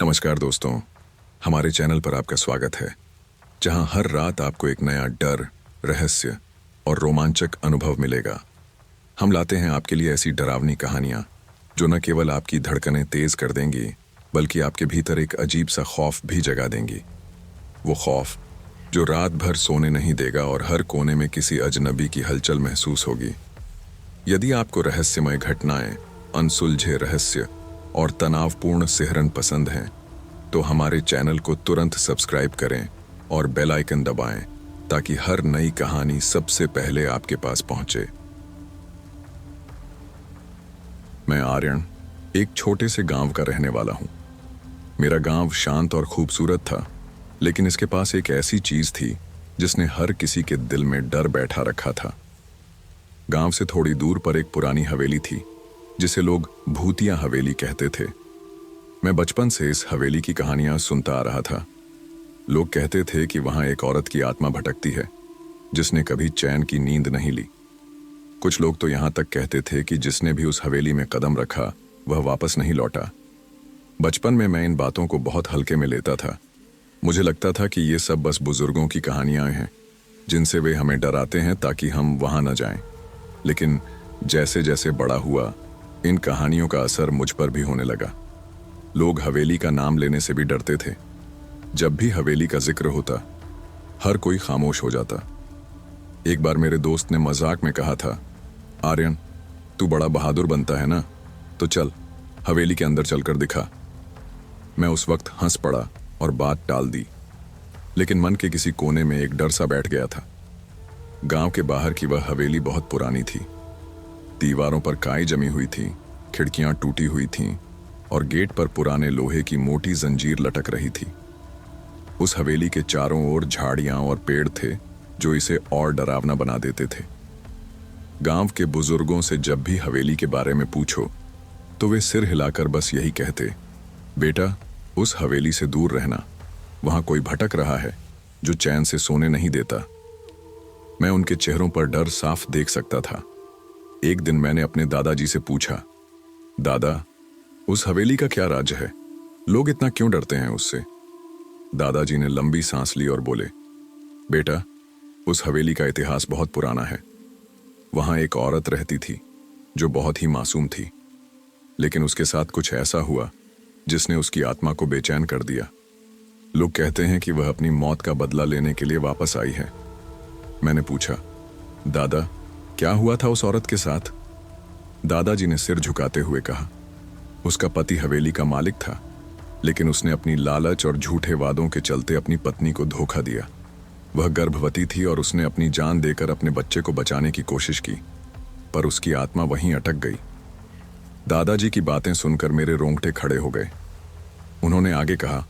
नमस्कार दोस्तों, हमारे चैनल पर आपका स्वागत है, जहां हर रात आपको एक नया डर, रहस्य और रोमांचक अनुभव मिलेगा। हम लाते हैं आपके लिए ऐसी डरावनी कहानियां जो न केवल आपकी धड़कनें तेज कर देंगी, बल्कि आपके भीतर एक अजीब सा खौफ भी जगा देंगी। वो खौफ जो रात भर सोने नहीं देगा और हर कोने में किसी अजनबी की हलचल महसूस होगी। यदि आपको रहस्यमय घटनाएं, अनसुलझे रहस्य और तनावपूर्ण सिहरन पसंद हैं, तो हमारे चैनल को तुरंत सब्सक्राइब करें और बेल आइकन दबाएं ताकि हर नई कहानी सबसे पहले आपके पास पहुंचे। मैं आर्यन एक छोटे से गांव का रहने वाला हूं। मेरा गांव शांत और खूबसूरत था, लेकिन इसके पास एक ऐसी चीज थी जिसने हर किसी के दिल में डर बैठा रखा था। गांव से थोड़ी दूर पर एक पुरानी हवेली थी जिसे लोग भूतिया हवेली कहते थे। मैं बचपन से इस हवेली की कहानियां सुनता आ रहा था। लोग कहते थे कि वहां एक औरत की आत्मा भटकती है जिसने कभी चैन की नींद नहीं ली। कुछ लोग तो यहां तक कहते थे कि जिसने भी उस हवेली में कदम रखा वह वापस नहीं लौटा। बचपन में मैं इन बातों को बहुत हल्के में लेता था। मुझे लगता था कि ये सब बस बुजुर्गों की कहानियां हैं जिनसे वे हमें डराते हैं ताकि हम वहां न जाएं। लेकिन जैसे जैसे बड़ा हुआ, इन कहानियों का असर मुझ पर भी होने लगा। लोग हवेली का नाम लेने से भी डरते थे। जब भी हवेली का जिक्र होता, हर कोई खामोश हो जाता। एक बार मेरे दोस्त ने मजाक में कहा था, आर्यन, तू बड़ा बहादुर बनता है ना, तो चल हवेली के अंदर चलकर दिखा। मैं उस वक्त हंस पड़ा और बात टाल दी, लेकिन मन के किसी कोने में एक डर सा बैठ गया था। गांव के बाहर की वह हवेली बहुत पुरानी थी। दीवारों पर काई जमी हुई थी, खिड़कियां टूटी हुई थीं और गेट पर पुराने लोहे की मोटी जंजीर लटक रही थी। उस हवेली के चारों ओर झाड़ियां और पेड़ थे जो इसे और डरावना बना देते थे। गांव के बुजुर्गों से जब भी हवेली के बारे में पूछो तो वे सिर हिलाकर बस यही कहते, बेटा, उस हवेली से दूर रहना, वहां कोई भटक रहा है जो चैन से सोने नहीं देता। मैं उनके चेहरों पर डर साफ देख सकता था। एक दिन मैंने अपने दादाजी से पूछा, दादा, उस हवेली का क्या राज है? लोग इतना क्यों डरते हैं उससे? दादाजी ने लंबी सांस ली और बोले, बेटा, उस हवेली का इतिहास बहुत पुराना है। वहां एक औरत रहती थी जो बहुत ही मासूम थी, लेकिन उसके साथ कुछ ऐसा हुआ जिसने उसकी आत्मा को बेचैन कर दिया। लोग कहते हैं कि वह अपनी मौत का बदला लेने के लिए वापस आई है। मैंने पूछा, दादा, क्या हुआ था उस औरत के साथ? दादाजी ने सिर झुकाते हुए कहा, उसका पति हवेली का मालिक था, लेकिन उसने अपनी लालच और झूठे वादों के चलते अपनी पत्नी को धोखा दिया। वह गर्भवती थी और उसने अपनी जान देकर अपने बच्चे को बचाने की कोशिश की, पर उसकी आत्मा वहीं अटक गई। दादाजी की बातें सुनकर मेरे रोंगटे खड़े हो गए। उन्होंने आगे कहा,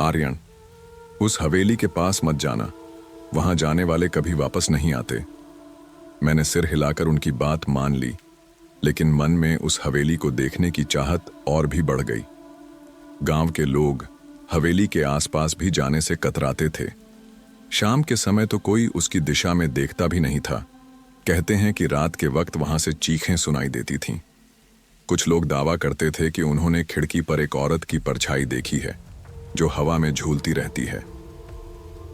आर्यन, उस हवेली के पास मत जाना, वहां जाने वाले कभी वापस नहीं आते। मैंने सिर हिलाकर उनकी बात मान ली, लेकिन मन में उस हवेली को देखने की चाहत और भी बढ़ गई। गांव के लोग हवेली के आसपास भी जाने से कतराते थे। शाम के समय तो कोई उसकी दिशा में देखता भी नहीं था। कहते हैं कि रात के वक्त वहां से चीखें सुनाई देती थीं। कुछ लोग दावा करते थे कि उन्होंने खिड़की पर एक औरत की परछाई देखी है जो हवा में झूलती रहती है।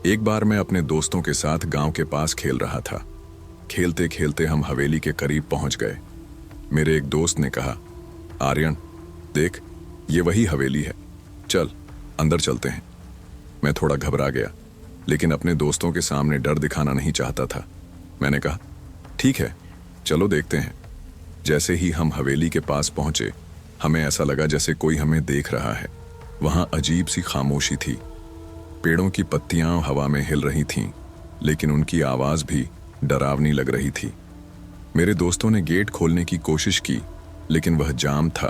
एक बार मैं अपने दोस्तों के साथ गांव के पास खेल रहा था। खेलते खेलते हम हवेली के करीब पहुंच गए। मेरे एक दोस्त ने कहा, आर्यन, देख, ये वही हवेली है, चल अंदर चलते हैं। मैं थोड़ा घबरा गया, लेकिन अपने दोस्तों के सामने डर दिखाना नहीं चाहता था। मैंने कहा, ठीक है, चलो देखते हैं। जैसे ही हम हवेली के पास पहुंचे, हमें ऐसा लगा जैसे कोई हमें देख रहा है। वहां अजीब सी खामोशी थी। पेड़ों की पत्तियां हवा में हिल रही थीं, लेकिन उनकी आवाज भी डरावनी लग रही थी। मेरे दोस्तों ने गेट खोलने की कोशिश की, लेकिन वह जाम था।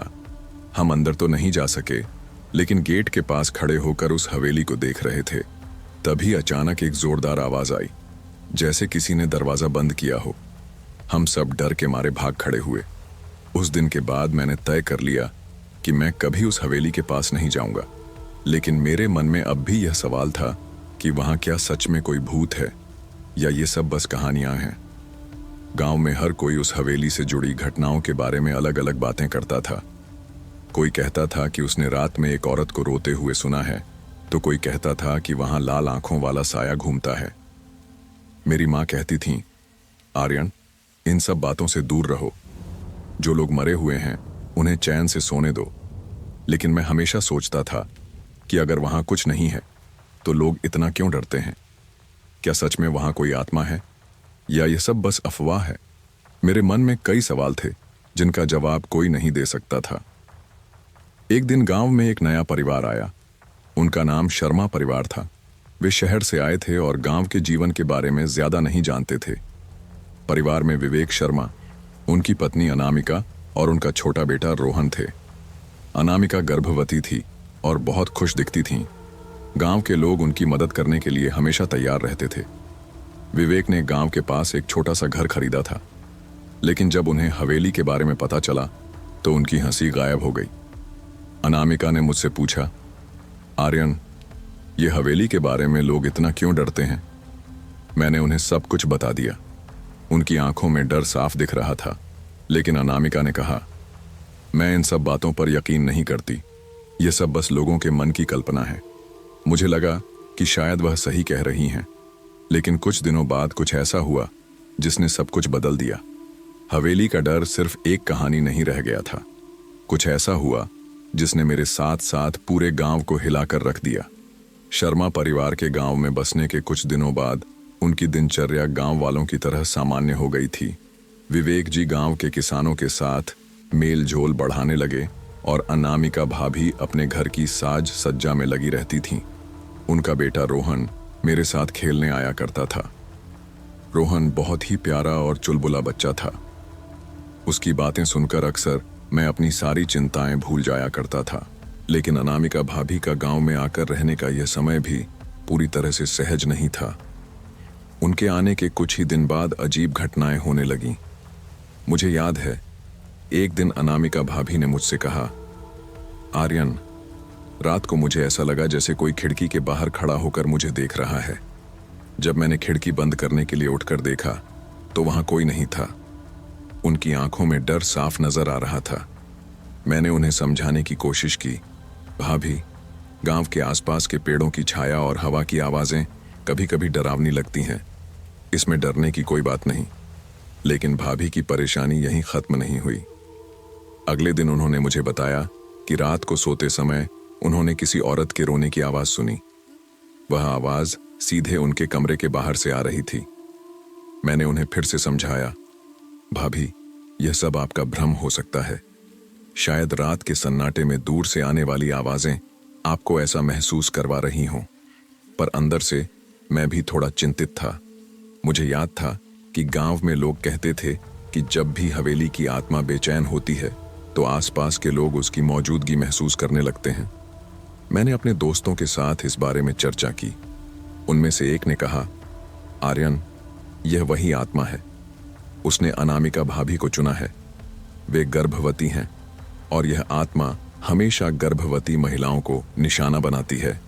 हम अंदर तो नहीं जा सके, लेकिन गेट के पास खड़े होकर उस हवेली को देख रहे थे। तभी अचानक एक जोरदार आवाज आई, जैसे किसी ने दरवाजा बंद किया हो। हम सब डर के मारे भाग खड़े हुए। उस दिन के बाद मैंने तय कर लिया कि मैं कभी उस हवेली के पास नहीं जाऊंगा। लेकिन मेरे मन में अब भी यह सवाल था कि वहां क्या सच में कोई भूत है या ये सब बस कहानियां हैं। गांव में हर कोई उस हवेली से जुड़ी घटनाओं के बारे में अलग अलग बातें करता था। कोई कहता था कि उसने रात में एक औरत को रोते हुए सुना है, तो कोई कहता था कि वहां लाल आंखों वाला साया घूमता है। मेरी माँ कहती थी, आर्यन, इन सब बातों से दूर रहो। जो लोग मरे हुए हैं उन्हें चैन से सोने दो। लेकिन मैं हमेशा सोचता था कि अगर वहां कुछ नहीं है तो लोग इतना क्यों डरते हैं? क्या सच में वहां कोई आत्मा है या यह सब बस अफवाह है? मेरे मन में कई सवाल थे जिनका जवाब कोई नहीं दे सकता था। एक दिन गांव में एक नया परिवार आया। उनका नाम शर्मा परिवार था। वे शहर से आए थे और गांव के जीवन के बारे में ज्यादा नहीं जानते थे। परिवार में विवेक शर्मा, उनकी पत्नी अनामिका और उनका छोटा बेटा रोहन थे। अनामिका गर्भवती थी और बहुत खुश दिखती थीं। गांव के लोग उनकी मदद करने के लिए हमेशा तैयार रहते थे। विवेक ने गांव के पास एक छोटा सा घर खरीदा था, लेकिन जब उन्हें हवेली के बारे में पता चला तो उनकी हंसी गायब हो गई। अनामिका ने मुझसे पूछा, आर्यन, ये हवेली के बारे में लोग इतना क्यों डरते हैं? मैंने उन्हें सब कुछ बता दिया। उनकी आंखों में डर साफ दिख रहा था, लेकिन अनामिका ने कहा, मैं इन सब बातों पर यकीन नहीं करती। ये सब बस लोगों के मन की कल्पना है। मुझे लगा कि शायद वह सही कह रही हैं, लेकिन कुछ दिनों बाद कुछ ऐसा हुआ जिसने सब कुछ बदल दिया। हवेली का डर सिर्फ एक कहानी नहीं रह गया था। कुछ ऐसा हुआ जिसने मेरे साथ साथ पूरे गांव को हिलाकर रख दिया। शर्मा परिवार के गांव में बसने के कुछ दिनों बाद उनकी दिनचर्या गांव वालों की तरह सामान्य हो गई थी। विवेक जी गांव के किसानों के साथ मेल जोल बढ़ाने लगे और अनामिका भाभी अपने घर की साज सज्जा में लगी रहती थीं। उनका बेटा रोहन मेरे साथ खेलने आया करता था। रोहन बहुत ही प्यारा और चुलबुला बच्चा था। उसकी बातें सुनकर अक्सर मैं अपनी सारी चिंताएं भूल जाया करता था। लेकिन अनामिका भाभी का गांव में आकर रहने का यह समय भी पूरी तरह से सहज नहीं था। उनके आने के कुछ ही दिन बाद अजीब घटनाएं होने लगीं। मुझे याद है, एक दिन अनामिका भाभी ने मुझसे कहा, आर्यन, रात को मुझे ऐसा लगा जैसे कोई खिड़की के बाहर खड़ा होकर मुझे देख रहा है। जब मैंने खिड़की बंद करने के लिए उठकर देखा तो वहां कोई नहीं था। उनकी आंखों में डर साफ नजर आ रहा था। मैंने उन्हें समझाने की कोशिश की, भाभी, गांव के आसपास के पेड़ों की छाया और हवा की आवाजें कभी कभी डरावनी लगती हैं। इसमें डरने की कोई बात नहीं। लेकिन भाभी की परेशानी यहीं खत्म नहीं हुई। अगले दिन उन्होंने मुझे बताया कि रात को सोते समय उन्होंने किसी औरत के रोने की आवाज सुनी। वह आवाज सीधे उनके कमरे के बाहर से आ रही थी। मैंने उन्हें फिर से समझाया, भाभी, यह सब आपका भ्रम हो सकता है। शायद रात के सन्नाटे में दूर से आने वाली आवाजें आपको ऐसा महसूस करवा रही हों। पर अंदर से मैं भी थोड़ा चिंतित था। मुझे याद था कि गांव में लोग कहते थे कि जब भी हवेली की आत्मा बेचैन होती है तो आसपास के लोग उसकी मौजूदगी महसूस करने लगते हैं। मैंने अपने दोस्तों के साथ इस बारे में चर्चा की। उनमें से एक ने कहा, आर्यन, यह वही आत्मा है। उसने अनामिका भाभी को चुना है। वे गर्भवती हैं और यह आत्मा हमेशा गर्भवती महिलाओं को निशाना बनाती है।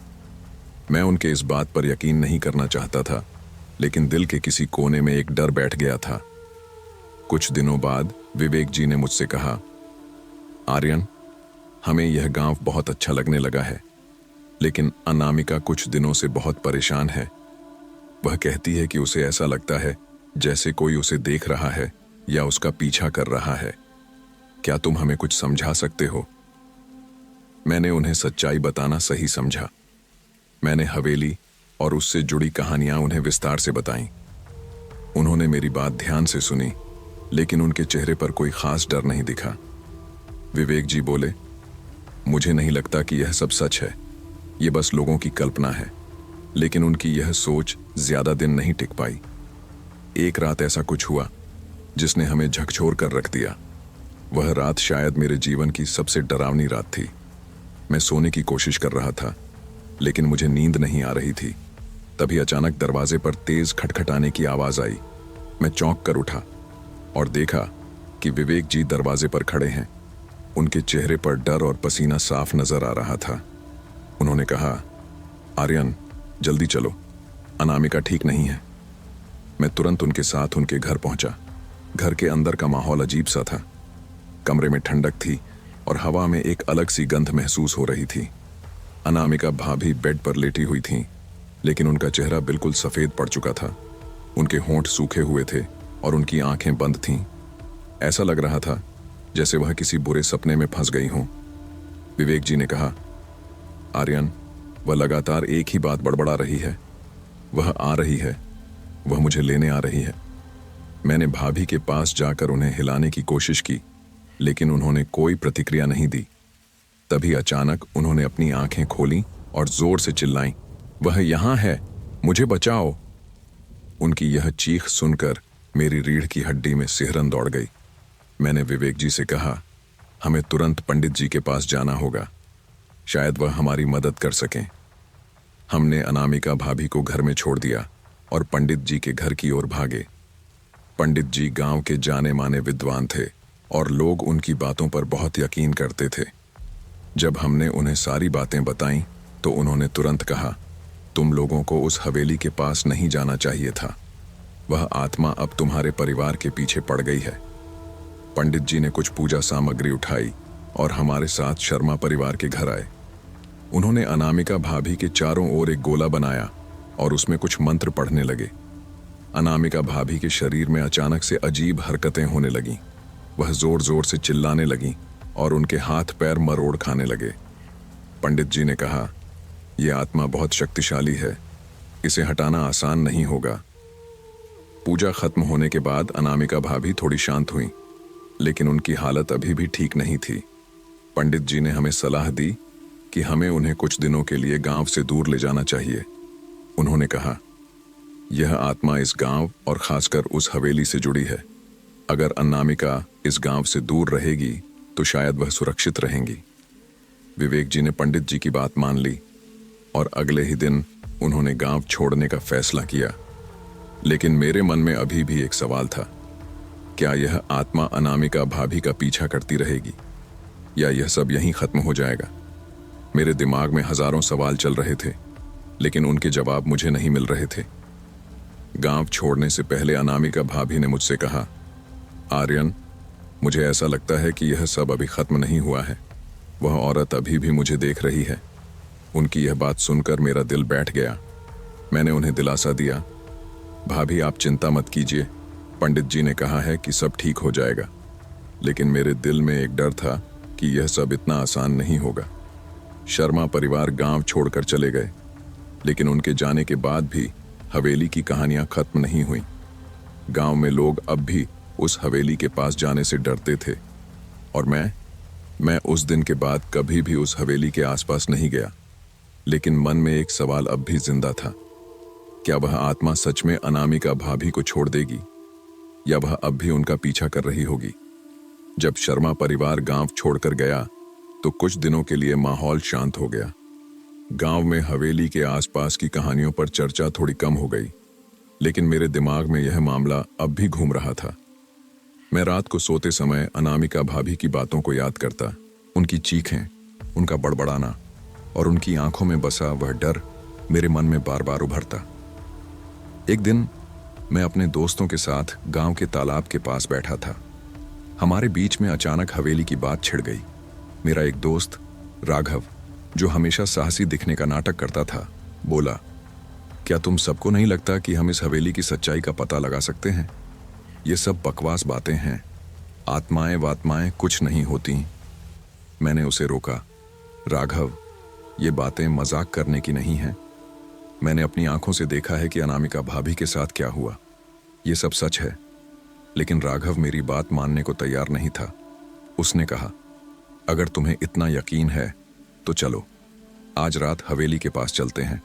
मैं उनके इस बात पर यकीन नहीं करना चाहता था, लेकिन दिल के किसी कोने में एक डर बैठ गया था। कुछ दिनों बाद विवेक जी ने मुझसे कहा, आर्यन, हमें यह गांव बहुत अच्छा लगने लगा है, लेकिन अनामिका कुछ दिनों से बहुत परेशान है। वह कहती है कि उसे ऐसा लगता है जैसे कोई उसे देख रहा है या उसका पीछा कर रहा है। क्या तुम हमें कुछ समझा सकते हो? मैंने उन्हें सच्चाई बताना सही समझा। मैंने हवेली और उससे जुड़ी कहानियां उन्हें विस्तार से बताईं। उन्होंने मेरी बात ध्यान से सुनी, लेकिन उनके चेहरे पर कोई खास डर नहीं दिखा। विवेक जी बोले, मुझे नहीं लगता कि यह सब सच है। ये बस लोगों की कल्पना है। लेकिन उनकी यह सोच ज्यादा दिन नहीं टिक पाई। एक रात ऐसा कुछ हुआ जिसने हमें झकझोर कर रख दिया। वह रात शायद मेरे जीवन की सबसे डरावनी रात थी। मैं सोने की कोशिश कर रहा था, लेकिन मुझे नींद नहीं आ रही थी। तभी अचानक दरवाजे पर तेज खटखटाने की आवाज आई। मैं चौंक कर उठा और देखा कि विवेक जी दरवाजे पर खड़े हैं। उनके चेहरे पर डर और पसीना साफ नजर आ रहा था। उन्होंने कहा, आर्यन, जल्दी चलो, अनामिका ठीक नहीं है। मैं तुरंत उनके साथ उनके घर पहुंचा। घर के अंदर का माहौल अजीब सा था। कमरे में ठंडक थी, और हवा में एक अलग सी गंध महसूस हो रही थी। अनामिका भाभी बेड पर लेटी हुई थीं, लेकिन उनका चेहरा बिल्कुल सफेद पड़ चुका था। उनके होंठ सूखे हुए थे और उनकी आंखें बंद थीं। ऐसा लग रहा था जैसे वह किसी बुरे सपने में फंस गई हों। विवेक जी ने कहा, आर्यन, वह लगातार एक ही बात बड़बड़ा रही है। वह आ रही है, वह मुझे लेने आ रही है। मैंने भाभी के पास जाकर उन्हें हिलाने की कोशिश की, लेकिन उन्होंने कोई प्रतिक्रिया नहीं दी। तभी अचानक उन्होंने अपनी आंखें खोलीं और जोर से चिल्लाईं, वह यहां है, मुझे बचाओ। उनकी यह चीख सुनकर मेरी रीढ़ की हड्डी में सिहरन दौड़ गई। मैंने विवेक जी से कहा, हमें तुरंत पंडित जी के पास जाना होगा, शायद वह हमारी मदद कर सकें। हमने अनामिका भाभी को घर में छोड़ दिया और पंडित जी के घर की ओर भागे। पंडित जी गांव के जाने माने विद्वान थे और लोग उनकी बातों पर बहुत यकीन करते थे। जब हमने उन्हें सारी बातें बताईं तो उन्होंने तुरंत कहा, तुम लोगों को उस हवेली के पास नहीं जाना चाहिए था। वह आत्मा अब तुम्हारे परिवार के पीछे पड़ गई है। पंडित जी ने कुछ पूजा सामग्री उठाई और हमारे साथ शर्मा परिवार के घर आए। उन्होंने अनामिका भाभी के चारों ओर एक गोला बनाया और उसमें कुछ मंत्र पढ़ने लगे। अनामिका भाभी के शरीर में अचानक से अजीब हरकतें होने लगीं। वह जोर जोर से चिल्लाने लगीं और उनके हाथ पैर मरोड़ खाने लगे। पंडित जी ने कहा, यह आत्मा बहुत शक्तिशाली है, इसे हटाना आसान नहीं होगा। पूजा खत्म होने के बाद अनामिका भाभी थोड़ी शांत हुई, लेकिन उनकी हालत अभी भी ठीक नहीं थी। पंडित जी ने हमें सलाह दी कि हमें उन्हें कुछ दिनों के लिए गांव से दूर ले जाना चाहिए। उन्होंने कहा, यह आत्मा इस गांव और खासकर उस हवेली से जुड़ी है। अगर अनामिका इस गांव से दूर रहेगी तो शायद वह सुरक्षित रहेंगी। विवेक जी ने पंडित जी की बात मान ली और अगले ही दिन उन्होंने गांव छोड़ने का फैसला किया। लेकिन मेरे मन में अभी भी एक सवाल था, क्या यह आत्मा अनामिका भाभी का पीछा करती रहेगी या यह सब यहीं खत्म हो जाएगा? मेरे दिमाग में हजारों सवाल चल रहे थे, लेकिन उनके जवाब मुझे नहीं मिल रहे थे। गांव छोड़ने से पहले अनामिका भाभी ने मुझसे कहा, आर्यन, मुझे ऐसा लगता है कि यह सब अभी खत्म नहीं हुआ है। वह औरत अभी भी मुझे देख रही है। उनकी यह बात सुनकर मेरा दिल बैठ गया। मैंने उन्हें दिलासा दिया, भाभी आप चिंता मत कीजिए, पंडित जी ने कहा है कि सब ठीक हो जाएगा। लेकिन मेरे दिल में एक डर था कि यह सब इतना आसान नहीं होगा। शर्मा परिवार गांव छोड़कर चले गए, लेकिन उनके जाने के बाद भी हवेली की कहानियां खत्म नहीं हुई। गांव में लोग अब भी उस हवेली के पास जाने से डरते थे और मैं उस दिन के बाद कभी भी उस हवेली के आसपास नहीं गया। लेकिन मन में एक सवाल अब भी जिंदा था, क्या वह आत्मा सच में अनामिका भाभी को छोड़ देगी या वह अब भी उनका पीछा कर रही होगी? जब शर्मा परिवार गांव छोड़कर गया तो कुछ दिनों के लिए माहौल शांत हो गया। गांव में हवेली के आसपास की कहानियों पर चर्चा थोड़ी कम हो गई, लेकिन मेरे दिमाग में यह मामला अब भी घूम रहा था। मैं रात को सोते समय अनामिका भाभी की बातों को याद करता, उनकी चीखें, उनका बड़बड़ाना और उनकी आंखों में बसा वह डर मेरे मन में बार बार उभरता। एक दिन मैं अपने दोस्तों के साथ गांव के तालाब के पास बैठा था। हमारे बीच में अचानक हवेली की बात छिड़ गई। मेरा एक दोस्त राघव, जो हमेशा साहसी दिखने का नाटक करता था, बोला, क्या तुम सबको नहीं लगता कि हम इस हवेली की सच्चाई का पता लगा सकते हैं? ये सब बकवास बातें हैं, आत्माएं वात्माएं कुछ नहीं होती। मैंने उसे रोका, राघव, ये बातें मजाक करने की नहीं हैं। मैंने अपनी आंखों से देखा है कि अनामिका भाभी के साथ क्या हुआ। ये सब सच है। लेकिन राघव मेरी बात मानने को तैयार नहीं था। उसने कहा, अगर तुम्हें इतना यकीन है तो चलो, आज रात हवेली के पास चलते हैं।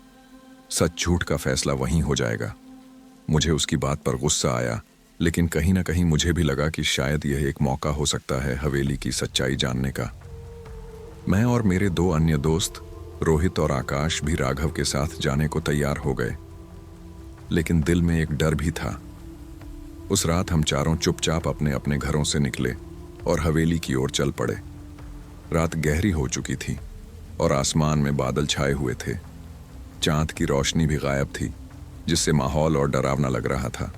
सच झूठ का फैसला वहीं हो जाएगा। मुझे उसकी बात पर गुस्सा आया, लेकिन कहीं ना कहीं मुझे भी लगा कि शायद यह एक मौका हो सकता है हवेली की सच्चाई जानने का। मैं और मेरे दो अन्य दोस्त रोहित और आकाश भी राघव के साथ जाने को तैयार हो गए, लेकिन दिल में एक डर भी था। उस रात हम चारों चुपचाप अपने अपने घरों से निकले और हवेली की ओर चल पड़े। रात गहरी हो चुकी थी और आसमान में बादल छाए हुए थे। चांद की रोशनी भी गायब थी, जिससे माहौल और डरावना लग रहा था।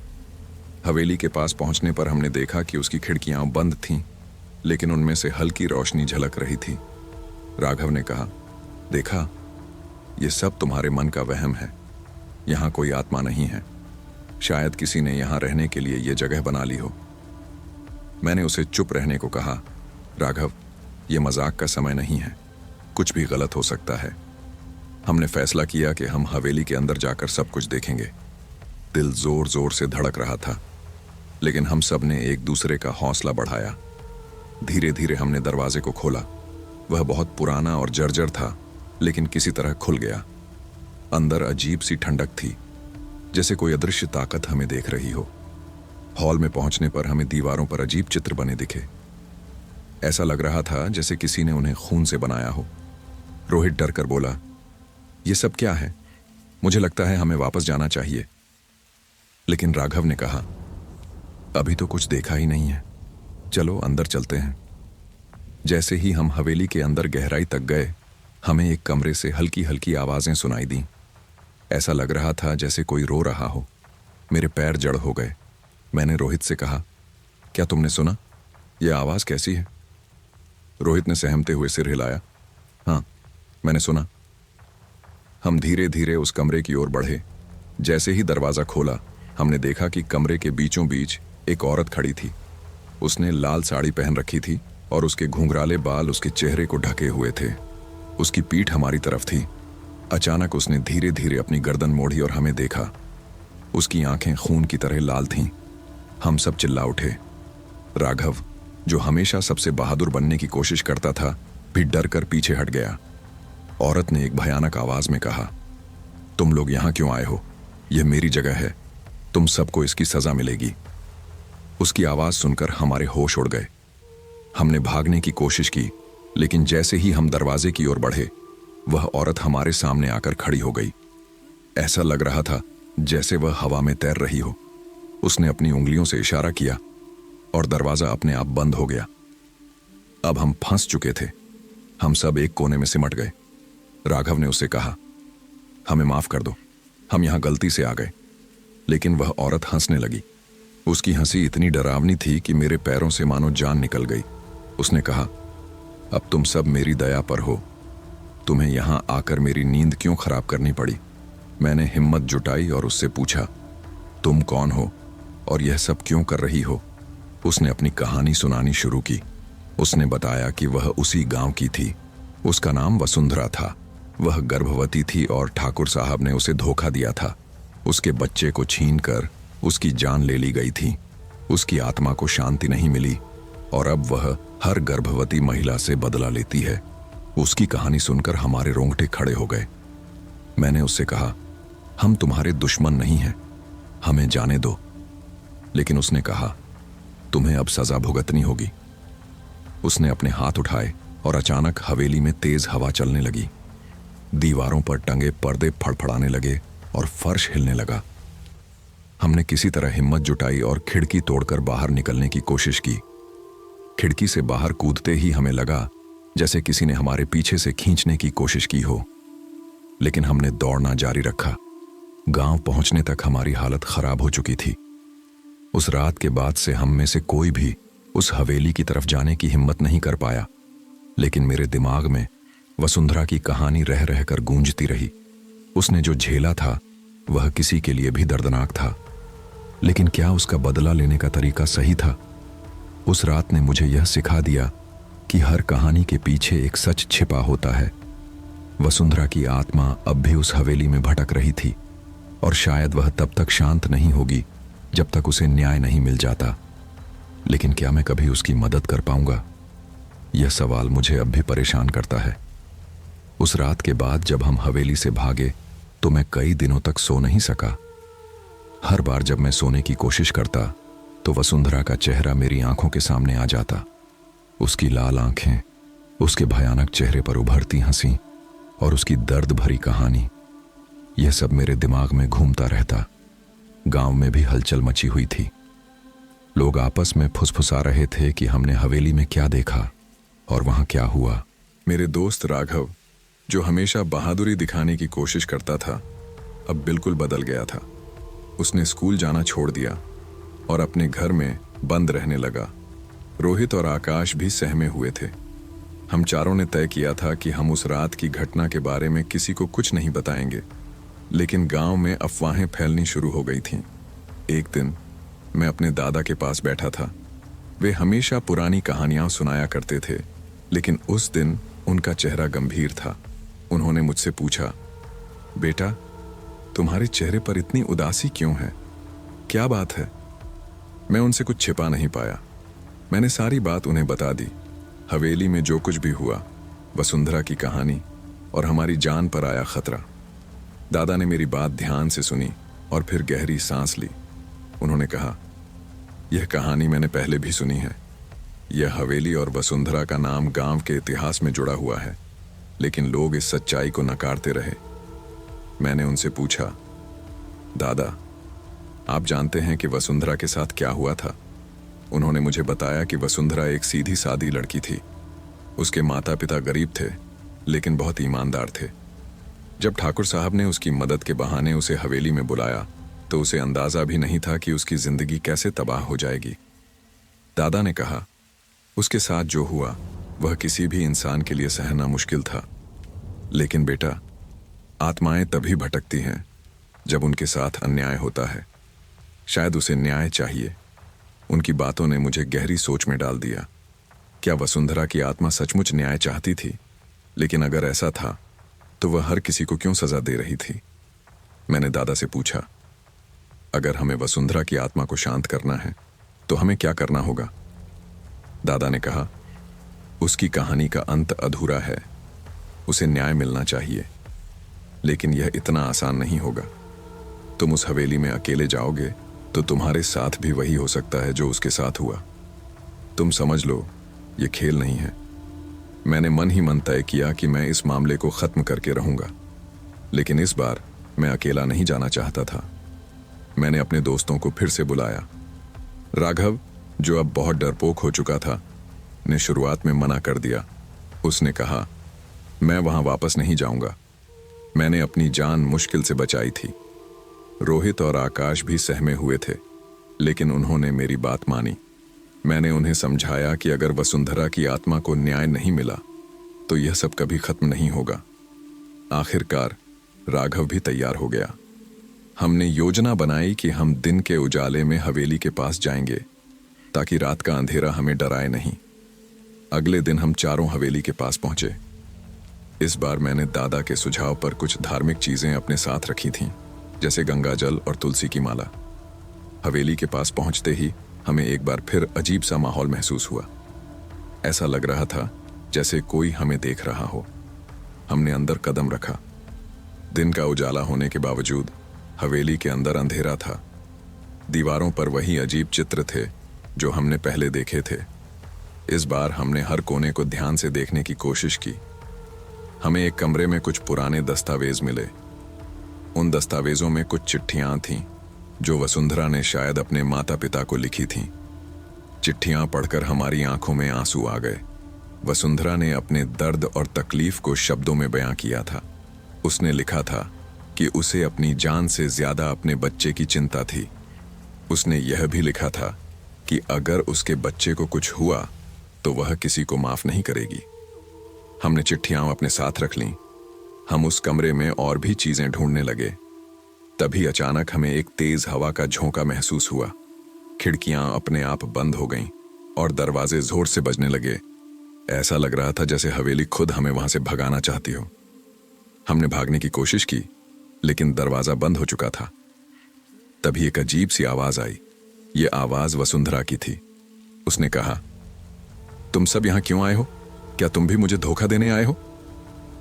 हवेली के पास पहुंचने पर हमने देखा कि उसकी खिड़कियां बंद थीं लेकिन उनमें से हल्की रोशनी झलक रही थी। राघव ने कहा, देखा, ये सब तुम्हारे मन का वहम है। यहाँ कोई आत्मा नहीं है। शायद किसी ने यहाँ रहने के लिए ये जगह बना ली हो। मैंने उसे चुप रहने को कहा। राघव, ये मजाक का समय नहीं है। कुछ भी गलत हो सकता है। हमने फैसला किया कि हम हवेली के अंदर जाकर सब कुछ देखेंगे। दिल जोर जोर से धड़क रहा था, लेकिन हम सब ने एक दूसरे का हौसला बढ़ाया। धीरे धीरे हमने दरवाजे को खोला। वह बहुत पुराना और जर्जर था, लेकिन किसी तरह खुल गया। अंदर अजीब सी ठंडक थी, जैसे कोई अदृश्य ताकत हमें देख रही हो। हॉल में पहुंचने पर हमें दीवारों पर अजीब चित्र बने दिखे। ऐसा लग रहा था जैसे किसी ने उन्हें खून से बनाया हो। रोहित डर कर बोला, ये सब क्या है? मुझे लगता है हमें वापस जाना चाहिए। लेकिन राघव ने कहा, अभी तो कुछ देखा ही नहीं है, चलो अंदर चलते हैं। जैसे ही हम हवेली के अंदर गहराई तक गए, हमें एक कमरे से हल्की हल्की आवाजें सुनाई दी। ऐसा लग रहा था जैसे कोई रो रहा हो। मेरे पैर जड़ हो गए। मैंने रोहित से कहा, क्या तुमने सुना? यह आवाज कैसी है? रोहित ने सहमते हुए सिर हिलाया। हाँ, मैंने सुना। हम धीरे धीरे उस कमरे की ओर बढ़े। जैसे ही दरवाजा खोला, हमने देखा कि कमरे के बीचों बीच एक औरत खड़ी थी। उसने लाल साड़ी पहन रखी थी और उसके घुंघराले बाल उसके चेहरे को ढके हुए थे। उसकी पीठ हमारी तरफ थी। अचानक उसने धीरे धीरे अपनी गर्दन मोड़ी और हमें देखा। उसकी आंखें खून की तरह लाल थीं। हम सब चिल्ला उठे। राघव, जो हमेशा सबसे बहादुर बनने की कोशिश करता था, भी डर कर पीछे हट गया। औरत ने एक भयानक आवाज में कहा, तुम लोग यहां क्यों आए हो? यह मेरी जगह है। तुम सबको इसकी सजा मिलेगी। उसकी आवाज सुनकर हमारे होश उड़ गए। हमने भागने की कोशिश की, लेकिन जैसे ही हम दरवाजे की ओर बढ़े, वह औरत हमारे सामने आकर खड़ी हो गई। ऐसा लग रहा था जैसे वह हवा में तैर रही हो। उसने अपनी उंगलियों से इशारा किया और दरवाजा अपने आप बंद हो गया। अब हम फंस चुके थे। हम सब एक कोने में सिमट गए। राघव ने उससे कहा, हमें माफ कर दो, हम यहां गलती से आ गए। लेकिन वह औरत हंसने लगी। उसकी हंसी इतनी डरावनी थी कि मेरे पैरों से मानो जान निकल गई। उसने कहा, अब तुम सब मेरी दया पर हो। तुम्हें यहां आकर मेरी नींद क्यों खराब करनी पड़ी? मैंने हिम्मत जुटाई और उससे पूछा, तुम कौन हो और यह सब क्यों कर रही हो? उसने अपनी कहानी सुनानी शुरू की। उसने बताया कि वह उसी गांव की थी। उसका नाम वसुंधरा था। वह गर्भवती थी और ठाकुर साहब ने उसे धोखा दिया था। उसके बच्चे को छीनकर उसकी जान ले ली गई थी। उसकी आत्मा को शांति नहीं मिली और अब वह हर गर्भवती महिला से बदला लेती है। उसकी कहानी सुनकर हमारे रोंगटे खड़े हो गए। मैंने उससे कहा, हम तुम्हारे दुश्मन नहीं हैं, हमें जाने दो। लेकिन उसने कहा, तुम्हें अब सजा भुगतनी होगी। उसने अपने हाथ उठाए और अचानक हवेली में तेज हवा चलने लगी। दीवारों पर टंगे पर्दे फड़फड़ाने लगे और फर्श हिलने लगा। हमने किसी तरह हिम्मत जुटाई और खिड़की तोड़कर बाहर निकलने की कोशिश की। खिड़की से बाहर कूदते ही हमें लगा जैसे किसी ने हमारे पीछे से खींचने की कोशिश की हो, लेकिन हमने दौड़ना जारी रखा। गांव पहुंचने तक हमारी हालत खराब हो चुकी थी। उस रात के बाद से हम में से कोई भी उस हवेली की तरफ जाने की हिम्मत नहीं कर पाया। लेकिन मेरे दिमाग में वसुंधरा की कहानी रह रहकर गूंजती रही। उसने जो झेला था वह किसी के लिए भी दर्दनाक था, लेकिन क्या उसका बदला लेने का तरीका सही था? उस रात ने मुझे यह सिखा दिया कि हर कहानी के पीछे एक सच छिपा होता है। वसुंधरा की आत्मा अब भी उस हवेली में भटक रही थी और शायद वह तब तक शांत नहीं होगी जब तक उसे न्याय नहीं मिल जाता। लेकिन क्या मैं कभी उसकी मदद कर पाऊंगा? यह सवाल मुझे अब भी परेशान करता है। उस रात के बाद जब हम हवेली से भागे तो मैं कई दिनों तक सो नहीं सका। हर बार जब मैं सोने की कोशिश करता तो वसुंधरा का चेहरा मेरी आंखों के सामने आ जाता। उसकी लाल आंखें, उसके भयानक चेहरे पर उभरती हंसी और उसकी दर्द भरी कहानी, यह सब मेरे दिमाग में घूमता रहता। गांव में भी हलचल मची हुई थी। लोग आपस में फुसफुसा रहे थे कि हमने हवेली में क्या देखा और वहां क्या हुआ। मेरे दोस्त राघव, जो हमेशा बहादुरी दिखाने की कोशिश करता था, अब बिल्कुल बदल गया था। उसने स्कूल जाना छोड़ दिया और अपने घर में बंद रहने लगा। रोहित और आकाश भी सहमे हुए थे। हम चारों ने तय किया था कि हम उस रात की घटना के बारे में किसी को कुछ नहीं बताएंगे, लेकिन गांव में अफवाहें फैलनी शुरू हो गई थीं। एक दिन मैं अपने दादा के पास बैठा था। वे हमेशा पुरानी कहानियां सुनाया करते थे, लेकिन उस दिन उनका चेहरा गंभीर था। उन्होंने मुझसे पूछा, बेटा, तुम्हारे चेहरे पर इतनी उदासी क्यों है? क्या बात है? मैं उनसे कुछ छिपा नहीं पाया। मैंने सारी बात उन्हें बता दी। हवेली में जो कुछ भी हुआ, वसुंधरा की कहानी और हमारी जान पर आया खतरा। दादा ने मेरी बात ध्यान से सुनी और फिर गहरी सांस ली। उन्होंने कहा, यह कहानी मैंने पहले भी सुनी है। यह हवेली और वसुंधरा का नाम गांव के इतिहास में जुड़ा हुआ है, लेकिन लोग इस सच्चाई को नकारते रहे। मैंने उनसे पूछा, दादा, आप जानते हैं कि वसुंधरा के साथ क्या हुआ था? उन्होंने मुझे बताया कि वसुंधरा एक सीधी सादी लड़की थी। उसके माता पिता गरीब थे, लेकिन बहुत ईमानदार थे। जब ठाकुर साहब ने उसकी मदद के बहाने उसे हवेली में बुलाया, तो उसे अंदाजा भी नहीं था कि उसकी जिंदगी कैसे तबाह हो जाएगी। दादा ने कहा, उसके साथ जो हुआ वह किसी भी इंसान के लिए सहना मुश्किल था। लेकिन बेटा, आत्माएं तभी भटकती हैं जब उनके साथ अन्याय होता है। शायद उसे न्याय चाहिए। उनकी बातों ने मुझे गहरी सोच में डाल दिया। क्या वसुंधरा की आत्मा सचमुच न्याय चाहती थी? लेकिन अगर ऐसा था, तो वह हर किसी को क्यों सजा दे रही थी? मैंने दादा से पूछा, अगर हमें वसुंधरा की आत्मा को शांत करना है, तो हमें क्या करना होगा? दादा ने कहा, उसकी कहानी का अंत अधूरा है। उसे न्याय मिलना चाहिए, लेकिन यह इतना आसान नहीं होगा। तुम उस हवेली में अकेले जाओगे तो तुम्हारे साथ भी वही हो सकता है जो उसके साथ हुआ। तुम समझ लो, ये खेल नहीं है। मैंने मन ही मन तय किया कि मैं इस मामले को खत्म करके रहूंगा, लेकिन इस बार मैं अकेला नहीं जाना चाहता था। मैंने अपने दोस्तों को फिर से बुलाया। राघव, जो अब बहुत डरपोक हो चुका था, ने शुरुआत में मना कर दिया। उसने कहा, मैं वहां वापस नहीं जाऊंगा। मैंने अपनी जान मुश्किल से बचाई थी। रोहित और आकाश भी सहमे हुए थे, लेकिन उन्होंने मेरी बात मानी। मैंने उन्हें समझाया कि अगर वसुंधरा की आत्मा को न्याय नहीं मिला, तो यह सब कभी खत्म नहीं होगा। आखिरकार राघव भी तैयार हो गया। हमने योजना बनाई कि हम दिन के उजाले में हवेली के पास जाएंगे, ताकि रात का अंधेरा हमें डराए नहीं। अगले दिन हम चारों हवेली के पास पहुंचे। इस बार मैंने दादा के सुझाव पर कुछ धार्मिक चीजें अपने साथ रखी थीं, जैसे गंगा जल और तुलसी की माला। हवेली के पास पहुंचते ही हमें एक बार फिर अजीब सा माहौल महसूस हुआ। ऐसा लग रहा था जैसे कोई हमें देख रहा हो। हमने अंदर कदम रखा। दिन का उजाला होने के बावजूद हवेली के अंदर अंधेरा था। दीवारों पर वही अजीब चित्र थे जो हमने पहले देखे थे। इस बार हमने हर कोने को ध्यान से देखने की कोशिश की। हमें एक कमरे में कुछ पुराने दस्तावेज मिले। उन दस्तावेजों में कुछ चिट्ठियां थीं जो वसुंधरा ने शायद अपने माता पिता को लिखी थीं। चिट्ठियां पढ़कर हमारी आंखों में आंसू आ गए। वसुंधरा ने अपने दर्द और तकलीफ को शब्दों में बयां किया था। उसने लिखा था कि उसे अपनी जान से ज्यादा अपने बच्चे की चिंता थी। उसने यह भी लिखा था कि अगर उसके बच्चे को कुछ हुआ तो वह किसी को माफ नहीं करेगी। हमने चिट्ठियां अपने साथ रख लीं। हम उस कमरे में और भी चीजें ढूंढने लगे। तभी अचानक हमें एक तेज हवा का झोंका महसूस हुआ। खिड़कियां अपने आप बंद हो गईं और दरवाजे जोर से बजने लगे। ऐसा लग रहा था जैसे हवेली खुद हमें वहां से भगाना चाहती हो। हमने भागने की कोशिश की, लेकिन दरवाजा बंद हो चुका था। तभी एक अजीब सी आवाज आई। ये आवाज वसुंधरा की थी। उसने कहा, तुम सब यहां क्यों आए हो? क्या तुम भी मुझे धोखा देने आए हो?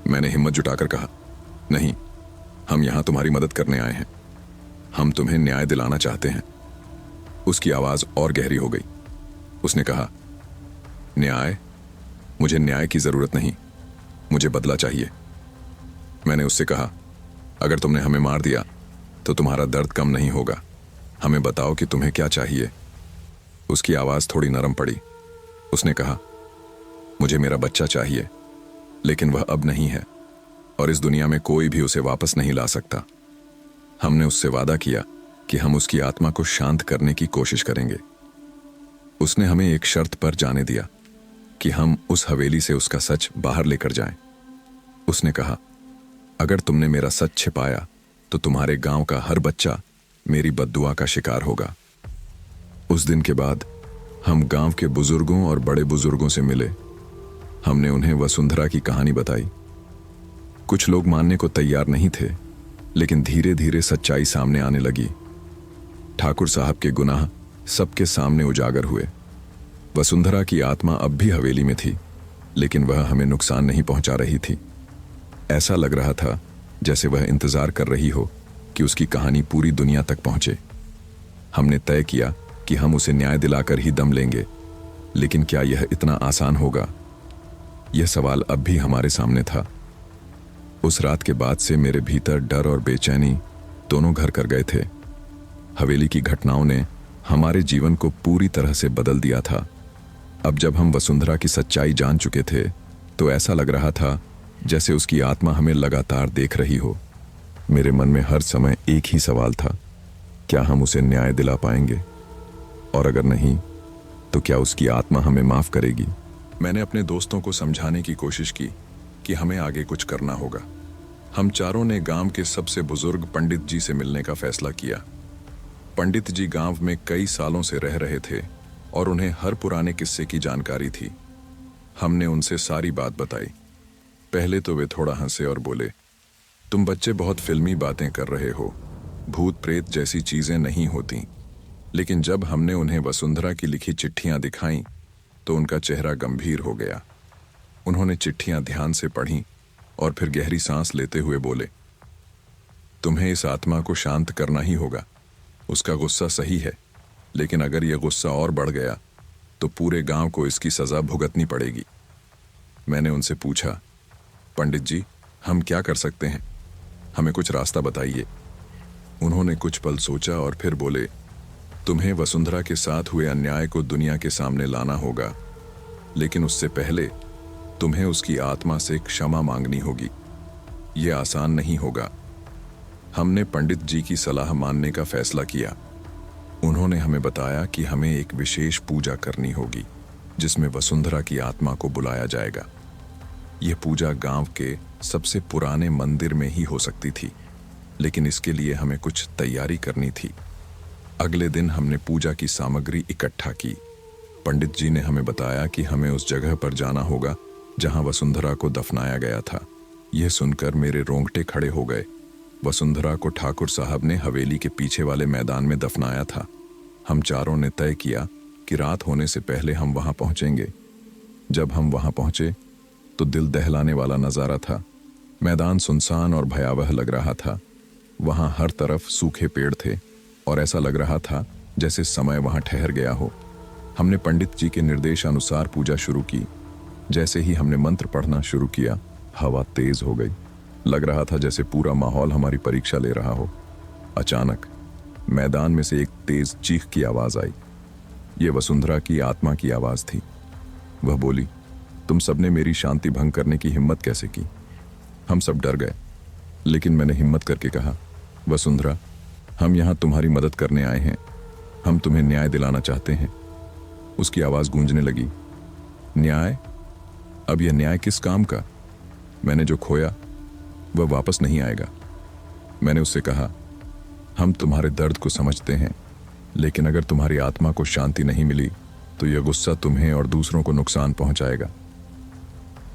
मैंने हिम्मत जुटाकर कहा, नहीं, हम यहां तुम्हारी मदद करने आए हैं। हम तुम्हें न्याय दिलाना चाहते हैं। उसकी आवाज और गहरी हो गई। उसने कहा, न्याय? मुझे न्याय की जरूरत नहीं, मुझे बदला चाहिए। मैंने उससे कहा, अगर तुमने हमें मार दिया तो तुम्हारा दर्द कम नहीं होगा। हमें बताओ कि तुम्हें क्या चाहिए। उसकी आवाज थोड़ी नरम पड़ी। उसने कहा, मुझे मेरा बच्चा चाहिए, लेकिन वह अब नहीं है और इस दुनिया में कोई भी उसे वापस नहीं ला सकता। हमने उससे वादा किया कि हम उसकी आत्मा को शांत करने की कोशिश करेंगे। उसने हमें एक शर्त पर जाने दिया कि हम उस हवेली से उसका सच बाहर लेकर जाएं। उसने कहा, अगर तुमने मेरा सच छिपाया तो तुम्हारे गांव का हर बच्चा मेरी बद्दुआ का शिकार होगा। उस दिन के बाद हम गांव के बुजुर्गों और बड़े बुजुर्गों से मिले। हमने उन्हें वसुंधरा की कहानी बताई। कुछ लोग मानने को तैयार नहीं थे, लेकिन धीरे धीरे सच्चाई सामने आने लगी। ठाकुर साहब के गुनाह सबके सामने उजागर हुए। वसुंधरा की आत्मा अब भी हवेली में थी, लेकिन वह हमें नुकसान नहीं पहुंचा रही थी। ऐसा लग रहा था जैसे वह इंतजार कर रही हो कि उसकी कहानी पूरी दुनिया तक पहुंचे। हमने तय किया कि हम उसे न्याय दिलाकर ही दम लेंगे, लेकिन क्या यह इतना आसान होगा? यह सवाल अब भी हमारे सामने था। उस रात के बाद से मेरे भीतर डर और बेचैनी दोनों घर कर गए थे। हवेली की घटनाओं ने हमारे जीवन को पूरी तरह से बदल दिया था। अब जब हम वसुंधरा की सच्चाई जान चुके थे, तो ऐसा लग रहा था जैसे उसकी आत्मा हमें लगातार देख रही हो। मेरे मन में हर समय एक ही सवाल था, क्या हम उसे न्याय दिला पाएंगे? और अगर नहीं, तो क्या उसकी आत्मा हमें माफ करेगी? मैंने अपने दोस्तों को समझाने की कोशिश की कि हमें आगे कुछ करना होगा। हम चारों ने गांव के सबसे बुजुर्ग पंडित जी से मिलने का फैसला किया। पंडित जी गांव में कई सालों से रह रहे थे और उन्हें हर पुराने किस्से की जानकारी थी। हमने उनसे सारी बात बताई। पहले तो वे थोड़ा हंसे और बोले, तुम बच्चे बहुत फिल्मी बातें कर रहे हो, भूत प्रेत जैसी चीजें नहीं होती। लेकिन जब हमने उन्हें वसुंधरा की लिखी चिट्ठियां दिखाईं, तो उनका चेहरा गंभीर हो गया। उन्होंने चिट्ठियां ध्यान से पढ़ीं और फिर गहरी सांस लेते हुए बोले, तुम्हें इस आत्मा को शांत करना ही होगा। उसका गुस्सा सही है, लेकिन अगर यह गुस्सा और बढ़ गया तो पूरे गांव को इसकी सजा भुगतनी पड़ेगी। मैंने उनसे पूछा, पंडित जी, हम क्या कर सकते हैं? हमें कुछ रास्ता बताइए। उन्होंने कुछ पल सोचा और फिर बोले, तुम्हें वसुंधरा के साथ हुए अन्याय को दुनिया के सामने लाना होगा, लेकिन उससे पहले तुम्हें उसकी आत्मा से क्षमा मांगनी होगी। यह आसान नहीं होगा। हमने पंडित जी की सलाह मानने का फैसला किया। उन्होंने हमें बताया कि हमें एक विशेष पूजा करनी होगी, जिसमें वसुंधरा की आत्मा को बुलाया जाएगा। यह पूजा गांव के सबसे पुराने मंदिर में ही हो सकती थी, लेकिन इसके लिए हमें कुछ तैयारी करनी थी। अगले दिन हमने पूजा की सामग्री इकट्ठा की। पंडित जी ने हमें बताया कि हमें उस जगह पर जाना होगा जहां वसुंधरा को दफनाया गया था। यह सुनकर मेरे रोंगटे खड़े हो गए। वसुंधरा को ठाकुर साहब ने हवेली के पीछे वाले मैदान में दफनाया था। हम चारों ने तय किया कि रात होने से पहले हम वहां पहुंचेंगे। जब हम वहां पहुंचे तो दिल दहलाने वाला नजारा था। मैदान सुनसान और भयावह लग रहा था। वहां हर तरफ सूखे पेड़ थे और ऐसा लग रहा था जैसे समय वहां ठहर गया हो। हमने पंडित जी के निर्देशानुसार पूजा शुरू की। जैसे ही हमने मंत्र पढ़ना शुरू किया, हवा तेज हो गई। लग रहा था जैसे पूरा माहौल हमारी परीक्षा ले रहा हो। अचानक मैदान में से एक तेज चीख की आवाज आई। यह वसुंधरा की आत्मा की आवाज थी। वह बोली, तुम सबने मेरी शांति भंग करने की हिम्मत कैसे की? हम सब डर गए, लेकिन मैंने हिम्मत करके कहा, वसुंधरा, हम यहां तुम्हारी मदद करने आए हैं। हम तुम्हें न्याय दिलाना चाहते हैं। उसकी आवाज गूंजने लगी, न्याय? अब यह न्याय किस काम का? मैंने जो खोया वह वापस नहीं आएगा। मैंने उससे कहा, हम तुम्हारे दर्द को समझते हैं, लेकिन अगर तुम्हारी आत्मा को शांति नहीं मिली तो यह गुस्सा तुम्हें और दूसरों को नुकसान पहुंचाएगा।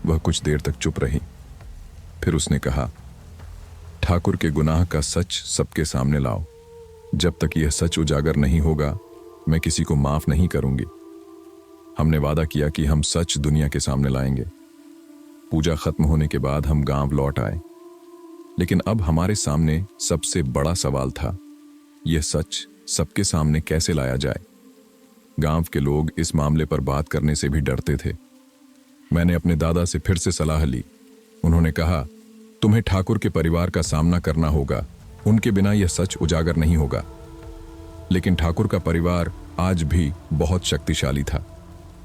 वह कुछ देर तक चुप रही। फिर उसने कहा, ठाकुर के गुनाह का सच सबके सामने लाओ। जब तक यह सच उजागर नहीं होगा, मैं किसी को माफ नहीं करूंगी। हमने वादा किया कि हम सच दुनिया के सामने लाएंगे। पूजा खत्म होने के बाद हम गांव लौट आए, लेकिन अब हमारे सामने सबसे बड़ा सवाल था, यह सच सबके सामने कैसे लाया जाए? गांव के लोग इस मामले पर बात करने से भी डरते थे। मैंने अपने दादा से फिर से सलाह ली। उन्होंने कहा, तुम्हें ठाकुर के परिवार का सामना करना होगा। उनके बिना यह सच उजागर नहीं होगा। लेकिन ठाकुर का परिवार आज भी बहुत शक्तिशाली था।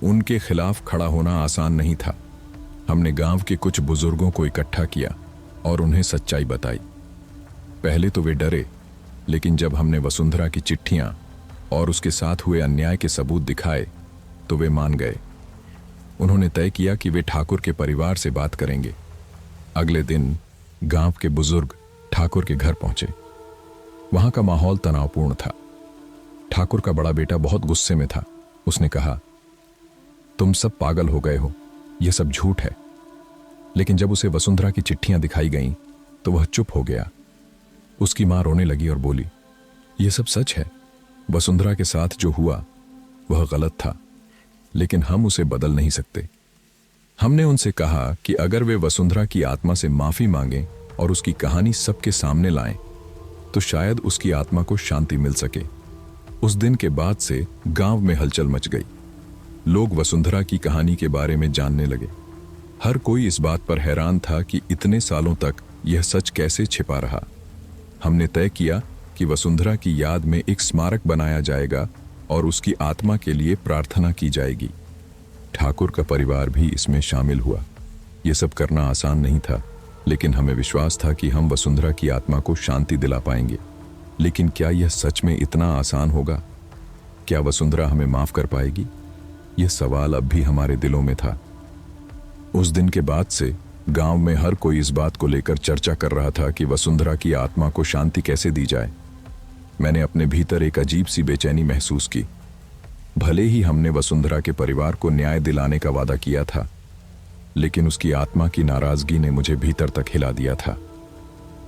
उनके खिलाफ खड़ा होना आसान नहीं था। हमने गांव के कुछ बुजुर्गों को इकट्ठा किया और उन्हें सच्चाई बताई। पहले तो वे डरे, लेकिन जब हमने वसुंधरा की चिट्ठियां और उसके साथ हुए अन्याय के सबूत दिखाए, तो वे मान गए। उन्होंने तय किया कि वे ठाकुर के परिवार से बात करेंगे। अगले दिन गांव के बुजुर्ग ठाकुर के घर पहुंचे। वहां का माहौल तनावपूर्ण था। ठाकुर का बड़ा बेटा बहुत गुस्से में था। उसने कहा, तुम सब पागल हो गए हो, यह सब झूठ है। लेकिन जब उसे वसुंधरा की चिट्ठियां दिखाई गईं तो वह चुप हो गया। उसकी मां रोने लगी और बोली, यह सब सच है। वसुंधरा के साथ जो हुआ वह गलत था, लेकिन हम उसे बदल नहीं सकते। हमने उनसे कहा कि अगर वे वसुंधरा की आत्मा से माफी मांगें और उसकी कहानी सबके सामने लाएं, तो शायद उसकी आत्मा को शांति मिल सके। उस दिन के बाद से गांव में हलचल मच गई। लोग वसुंधरा की कहानी के बारे में जानने लगे। हर कोई इस बात पर हैरान था कि इतने सालों तक यह सच कैसे छिपा रहा। हमने तय किया कि वसुंधरा की याद में एक स्मारक बनाया जाएगा और उसकी आत्मा के लिए प्रार्थना की जाएगी। ठाकुर का परिवार भी इसमें शामिल हुआ। यह सब करना आसान नहीं था, लेकिन हमें विश्वास था कि हम वसुंधरा की आत्मा को शांति दिला पाएंगे। लेकिन क्या यह सच में इतना आसान होगा? क्या वसुंधरा हमें माफ कर पाएगी? यह सवाल अब भी हमारे दिलों में था। उस दिन के बाद से गांव में हर कोई इस बात को लेकर चर्चा कर रहा था कि वसुंधरा की आत्मा को शांति कैसे दी जाए। मैंने अपने भीतर एक अजीब सी बेचैनी महसूस की। भले ही हमने वसुंधरा के परिवार को न्याय दिलाने का वादा किया था, लेकिन उसकी आत्मा की नाराजगी ने मुझे भीतर तक हिला दिया था।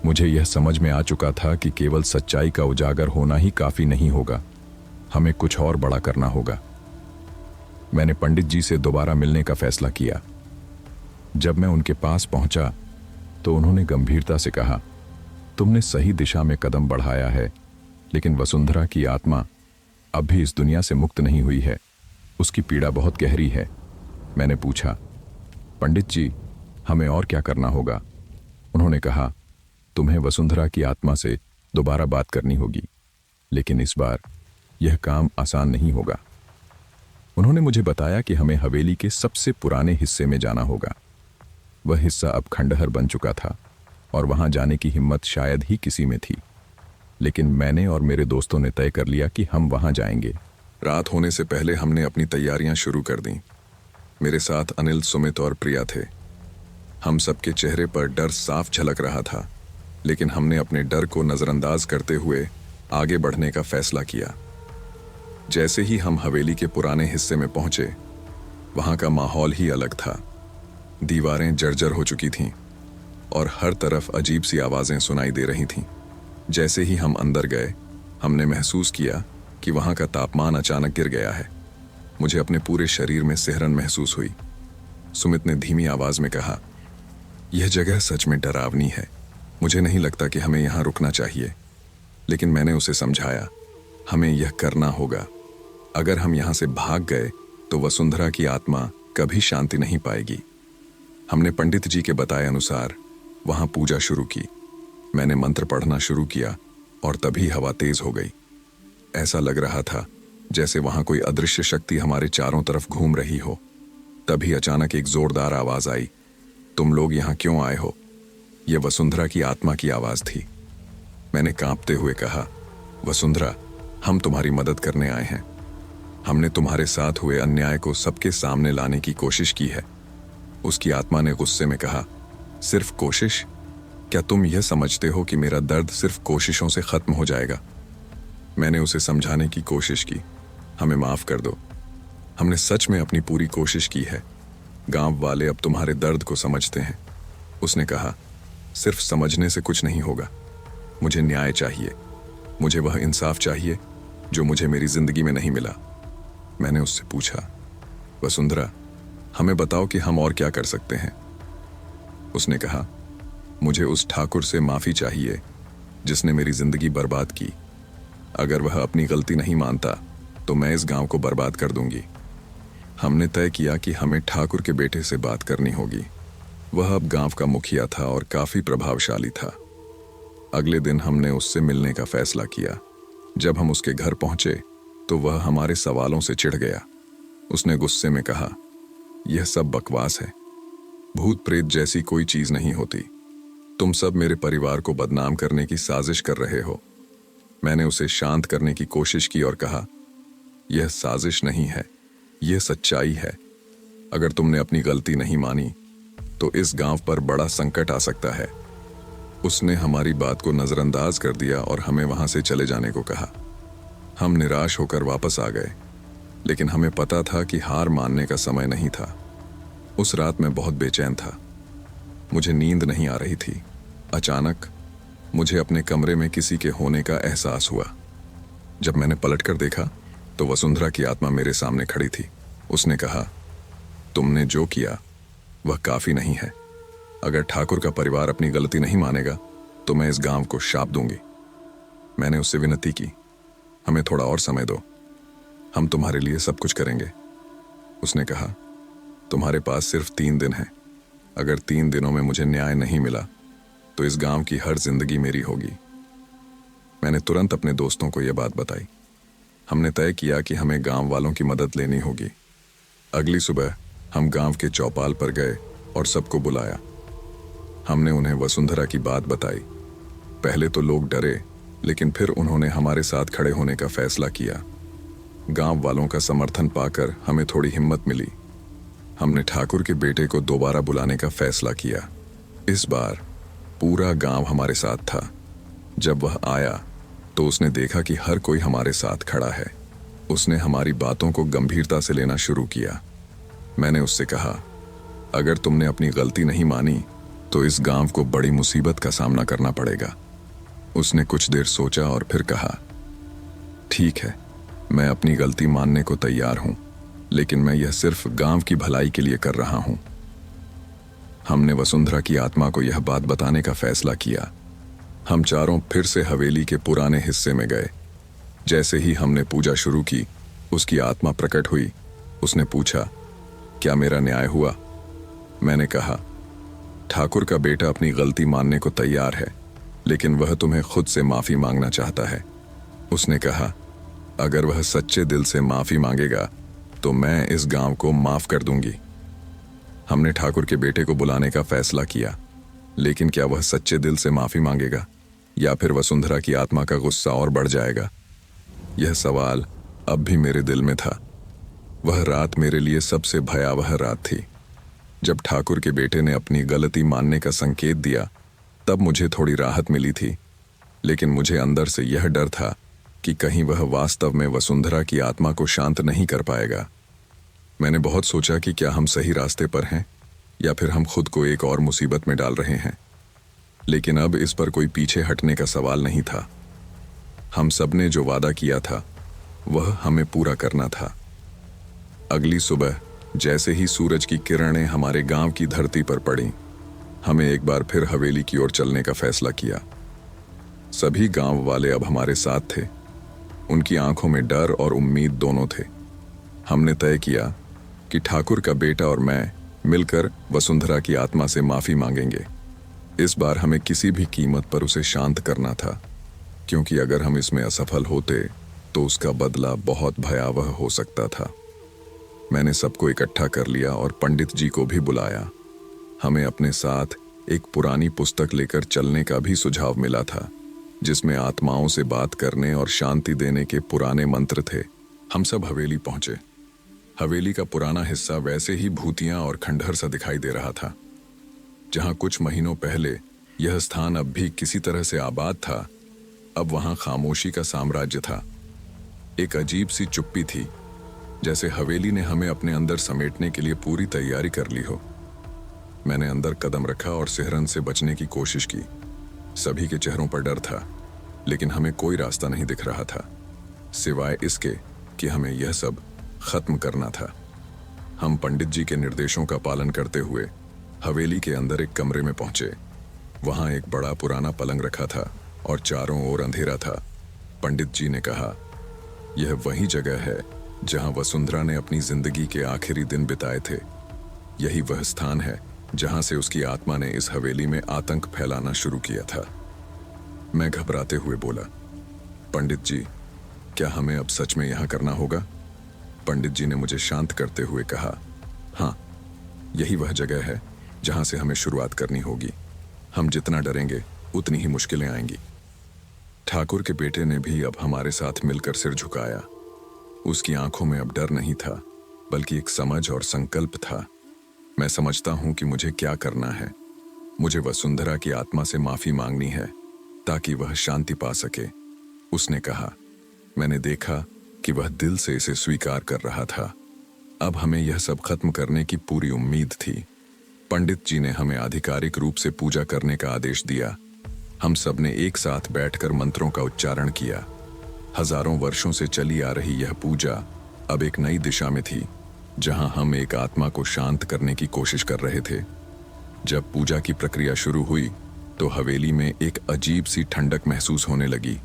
मुझे यह समझ में आ चुका था कि केवल सच्चाई का उजागर होना ही काफी नहीं होगा, हमें कुछ और बड़ा करना होगा। मैंने पंडित जी से दोबारा मिलने का फैसला किया। जब मैं उनके पास पहुंचा तो उन्होंने गंभीरता से कहा, तुमने सही दिशा में कदम बढ़ाया है, लेकिन वसुंधरा की आत्मा अब भी इस दुनिया से मुक्त नहीं हुई है। उसकी पीड़ा बहुत गहरी है। मैंने पूछा, पंडित जी, हमें और क्या करना होगा? उन्होंने कहा, तुम्हें वसुंधरा की आत्मा से दोबारा बात करनी होगी, लेकिन इस बार यह काम आसान नहीं होगा। उन्होंने मुझे बताया कि हमें हवेली के सबसे पुराने हिस्से में जाना होगा। वह हिस्सा अब खंडहर बन चुका था और वहां जाने की हिम्मत शायद ही किसी में थी, लेकिन मैंने और मेरे दोस्तों ने तय कर लिया कि हम वहां जाएंगे। रात होने से पहले हमने अपनी तैयारियां शुरू कर दी। मेरे साथ अनिल, सुमित और प्रिया थे। हम सबके चेहरे पर डर साफ झलक रहा था, लेकिन हमने अपने डर को नजरअंदाज करते हुए आगे बढ़ने का फैसला किया। जैसे ही हम हवेली के पुराने हिस्से में पहुंचे, वहां का माहौल ही अलग था। दीवारें जर्जर हो चुकी थीं और हर तरफ अजीब सी आवाजें सुनाई दे रही थीं। जैसे ही हम अंदर गए, हमने महसूस किया कि वहां का तापमान अचानक गिर गया है। मुझे अपने पूरे शरीर में सिहरन महसूस हुई। सुमित ने धीमी आवाज में कहा, यह जगह सच में डरावनी है। मुझे नहीं लगता कि हमें यहाँ रुकना चाहिए। लेकिन मैंने उसे समझाया, हमें यह करना होगा। अगर हम यहाँ से भाग गए तो वसुंधरा की आत्मा कभी शांति नहीं पाएगी। हमने पंडित जी के बताए अनुसार वहां पूजा शुरू की। मैंने मंत्र पढ़ना शुरू किया और तभी हवा तेज हो गई। ऐसा लग रहा था जैसे वहां कोई अदृश्य शक्ति हमारे चारों तरफ घूम रही हो। तभी अचानक एक जोरदार आवाज आई, तुम लोग यहाँ क्यों आए हो? यह वसुंधरा की आत्मा की आवाज थी। मैंने कांपते हुए कहा, वसुंधरा, हम तुम्हारी मदद करने आए हैं। हमने तुम्हारे साथ हुए अन्याय को सबके सामने लाने की कोशिश की है। उसकी आत्मा ने गुस्से में कहा, सिर्फ कोशिश? क्या तुम यह समझते हो कि मेरा दर्द सिर्फ कोशिशों से खत्म हो जाएगा? मैंने उसे समझाने की कोशिश की, हमें माफ कर दो। हमने सच में अपनी पूरी कोशिश की है। गांव वाले अब तुम्हारे दर्द को समझते हैं। उसने कहा, सिर्फ समझने से कुछ नहीं होगा। मुझे न्याय चाहिए। मुझे वह इंसाफ चाहिए जो मुझे मेरी जिंदगी में नहीं मिला। मैंने उससे पूछा, वसुंधरा, हमें बताओ कि हम और क्या कर सकते हैं? उसने कहा, मुझे उस ठाकुर से माफी चाहिए जिसने मेरी जिंदगी बर्बाद की। अगर वह अपनी गलती नहीं मानता तो मैं इस गांव को बर्बाद कर दूंगी। हमने तय किया कि हमें ठाकुर के बेटे से बात करनी होगी। वह अब गांव का मुखिया था और काफी प्रभावशाली था। अगले दिन हमने उससे मिलने का फैसला किया। जब हम उसके घर पहुंचे तो वह हमारे सवालों से चिढ़ गया। उसने गुस्से में कहा, यह सब बकवास है। भूत प्रेत जैसी कोई चीज नहीं होती। तुम सब मेरे परिवार को बदनाम करने की साजिश कर रहे हो। मैंने उसे शांत करने की कोशिश की और कहा, यह साजिश नहीं है, ये सच्चाई है। अगर तुमने अपनी गलती नहीं मानी तो इस गांव पर बड़ा संकट आ सकता है। उसने हमारी बात को नजरअंदाज कर दिया और हमें वहां से चले जाने को कहा। हम निराश होकर वापस आ गए, लेकिन हमें पता था कि हार मानने का समय नहीं था। उस रात मैं बहुत बेचैन था। मुझे नींद नहीं आ रही थी। अचानक मुझे अपने कमरे में किसी के होने का एहसास हुआ। जब मैंने पलटकर देखा तो वसुंधरा की आत्मा मेरे सामने खड़ी थी। उसने कहा, तुमने जो किया वह काफी नहीं है। अगर ठाकुर का परिवार अपनी गलती नहीं मानेगा तो मैं इस गांव को शाप दूंगी। मैंने उससे विनती की, हमें थोड़ा और समय दो, हम तुम्हारे लिए सब कुछ करेंगे। उसने कहा, तुम्हारे पास सिर्फ 3 दिन हैं। अगर 3 दिनों में मुझे न्याय नहीं मिला तो इस गांव की हर जिंदगी मेरी होगी। मैंने तुरंत अपने दोस्तों को यह बात बताई। हमने तय किया कि हमें गांव वालों की मदद लेनी होगी। अगली सुबह हम गांव के चौपाल पर गए और सबको बुलाया। हमने उन्हें वसुंधरा की बात बताई। पहले तो लोग डरे, लेकिन फिर उन्होंने हमारे साथ खड़े होने का फैसला किया। गांव वालों का समर्थन पाकर हमें थोड़ी हिम्मत मिली। हमने ठाकुर के बेटे को दोबारा बुलाने का फैसला किया। इस बार पूरा गांव हमारे साथ था। जब वह आया तो उसने देखा कि हर कोई हमारे साथ खड़ा है। उसने हमारी बातों को गंभीरता से लेना शुरू किया। मैंने उससे कहा, अगर तुमने अपनी गलती नहीं मानी तो इस गांव को बड़ी मुसीबत का सामना करना पड़ेगा। उसने कुछ देर सोचा और फिर कहा, ठीक है, मैं अपनी गलती मानने को तैयार हूं, लेकिन मैं यह सिर्फ गांव की भलाई के लिए कर रहा हूं। हमने वसुंधरा की आत्मा को यह बात बताने का फैसला किया। हम चारों फिर से हवेली के पुराने हिस्से में गए। जैसे ही हमने पूजा शुरू की, उसकी आत्मा प्रकट हुई। उसने पूछा, क्या मेरा न्याय हुआ? मैंने कहा, ठाकुर का बेटा अपनी गलती मानने को तैयार है, लेकिन वह तुम्हें खुद से माफी मांगना चाहता है। उसने कहा, अगर वह सच्चे दिल से माफी मांगेगा तो मैं इस गांव को माफ कर दूंगी। हमने ठाकुर के बेटे को बुलाने का फैसला किया, लेकिन क्या वह सच्चे दिल से माफी मांगेगा या फिर वसुंधरा की आत्मा का गुस्सा और बढ़ जाएगा? यह सवाल अब भी मेरे दिल में था। वह रात मेरे लिए सबसे भयावह रात थी। जब ठाकुर के बेटे ने अपनी गलती मानने का संकेत दिया, तब मुझे थोड़ी राहत मिली थी, लेकिन मुझे अंदर से यह डर था कि कहीं वह वास्तव में वसुंधरा की आत्मा को शांत नहीं कर पाएगा। मैंने बहुत सोचा कि क्या हम सही रास्ते पर हैं या फिर हम खुद को एक और मुसीबत में डाल रहे हैं, लेकिन अब इस पर कोई पीछे हटने का सवाल नहीं था। हम सब ने जो वादा किया था वह हमें पूरा करना था। अगली सुबह जैसे ही सूरज की किरणें हमारे गांव की धरती पर पड़ी, हमें एक बार फिर हवेली की ओर चलने का फैसला किया। सभी गांव वाले अब हमारे साथ थे। उनकी आंखों में डर और उम्मीद दोनों थे। हमने तय किया कि ठाकुर का बेटा और मैं मिलकर वसुंधरा की आत्मा से माफी मांगेंगे। इस बार हमें किसी भी कीमत पर उसे शांत करना था, क्योंकि अगर हम इसमें असफल होते तो उसका बदला बहुत भयावह हो सकता था। मैंने सबको इकट्ठा कर लिया और पंडित जी को भी बुलाया। हमें अपने साथ एक पुरानी पुस्तक लेकर चलने का भी सुझाव मिला था, जिसमें आत्माओं से बात करने और शांति देने के पुराने मंत्र थे। हम सब हवेली पहुंचे। हवेली का पुराना हिस्सा वैसे ही भूतियां और खंडहर सा दिखाई दे रहा था। जहां कुछ महीनों पहले यह स्थान अब भी किसी तरह से आबाद था, अब वहां खामोशी का साम्राज्य था। एक अजीब सी चुप्पी थी, जैसे हवेली ने हमें अपने अंदर समेटने के लिए पूरी तैयारी कर ली हो। मैंने अंदर कदम रखा और सिहरन से बचने की कोशिश की। सभी के चेहरों पर डर था, लेकिन हमें कोई रास्ता नहीं दिख रहा था, सिवाय इसके कि हमें यह सब खत्म करना था। हम पंडित जी के निर्देशों का पालन करते हुए हवेली के अंदर एक कमरे में पहुंचे। वहां एक बड़ा पुराना पलंग रखा था और चारों ओर अंधेरा था। पंडित जी ने कहा, यह वही जगह है जहां वसुंधरा ने अपनी जिंदगी के आखिरी दिन बिताए थे। यही वह स्थान है जहां से उसकी आत्मा ने इस हवेली में आतंक फैलाना शुरू किया था। मैं घबराते हुए बोला, पंडित जी, क्या हमें अब सच में यहां करना होगा? पंडित जी ने मुझे शांत करते हुए कहा, हाँ, यही वह जगह है जहां से हमें शुरुआत करनी होगी। हम जितना डरेंगे उतनी ही मुश्किलें आएंगी। ठाकुर के बेटे ने भी अब हमारे साथ मिलकर सिर झुकाया। उसकी आंखों में अब डर नहीं था, बल्कि एक समझ और संकल्प था। मैं समझता हूं कि मुझे क्या करना है। मुझे वसुंधरा की आत्मा से माफी मांगनी है ताकि वह शांति पा सके। उसने कहा। मैंने देखा कि वह दिल से इसे स्वीकार कर रहा था। अब हमें यह सब खत्म करने की पूरी उम्मीद थी। पंडित जी ने हमें आधिकारिक रूप से पूजा करने का आदेश दिया। हम सब ने एक साथ बैठकर मंत्रों का उच्चारण किया। हजारों वर्षों से चली आ रही यह पूजा अब एक नई दिशा में थी, जहां हम एक आत्मा को शांत करने की कोशिश कर रहे थे। जब पूजा की प्रक्रिया शुरू हुई तो हवेली में एक अजीब सी ठंडक महसूस होने लगी।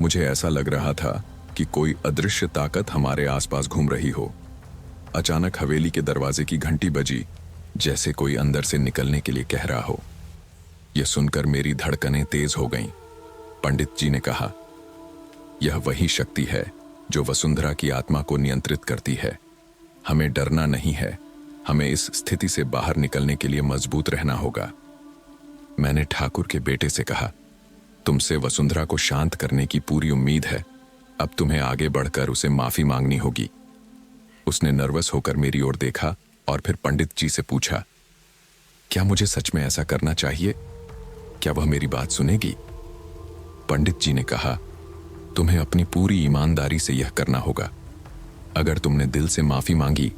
मुझे ऐसा लग रहा था कि कोई अदृश्य ताकत हमारे आसपास घूम रही हो। अचानक हवेली के दरवाजे की घंटी बजी, जैसे कोई अंदर से निकलने के लिए कह रहा हो। यह सुनकर मेरी धड़कनें तेज हो गईं। पंडित जी ने कहा, यह वही शक्ति है जो वसुंधरा की आत्मा को नियंत्रित करती है। हमें डरना नहीं है, हमें इस स्थिति से बाहर निकलने के लिए मजबूत रहना होगा। मैंने ठाकुर के बेटे से कहा, तुमसे वसुंधरा को शांत करने की पूरी उम्मीद है। अब तुम्हें आगे बढ़कर उसे माफी मांगनी होगी। उसने नर्वस होकर मेरी ओर देखा और फिर पंडित जी से पूछा, क्या मुझे सच में ऐसा करना चाहिए? क्या वह मेरी बात सुनेगी? पंडित जी ने कहा, तुम्हें अपनी पूरी ईमानदारी से यह करना होगा। अगर तुमने दिल से माफी मांगी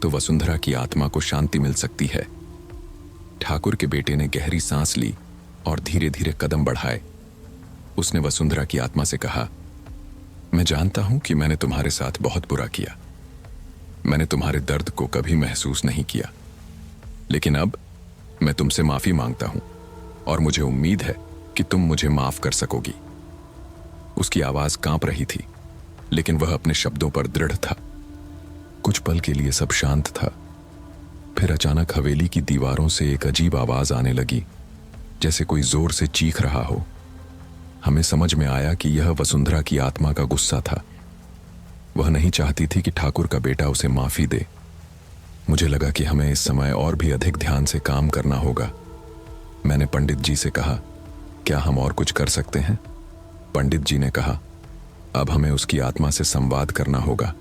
तो वसुंधरा की आत्मा को शांति मिल सकती है। ठाकुर के बेटे ने गहरी सांस ली और धीरे धीरे कदम बढ़ाए। उसने वसुंधरा की आत्मा से कहा, मैं जानता हूं कि मैंने तुम्हारे साथ बहुत बुरा किया। मैंने तुम्हारे दर्द को कभी महसूस नहीं किया, लेकिन अब मैं तुमसे माफी मांगता हूं और मुझे उम्मीद है कि तुम मुझे माफ कर सकोगी। उसकी आवाज कांप रही थी, लेकिन वह अपने शब्दों पर दृढ़ था। कुछ पल के लिए सब शांत था। फिर अचानक हवेली की दीवारों से एक अजीब आवाज आने लगी, जैसे कोई जोर से चीख रहा हो। हमें समझ में आया कि यह वसुंधरा की आत्मा का गुस्सा था। वह नहीं चाहती थी कि ठाकुर का बेटा उसे माफी दे। मुझे लगा कि हमें इस समय और भी अधिक ध्यान से काम करना होगा। मैंने पंडित जी से कहा, क्या हम और कुछ कर सकते हैं? पंडित जी ने कहा, अब हमें उसकी आत्मा से संवाद करना होगा।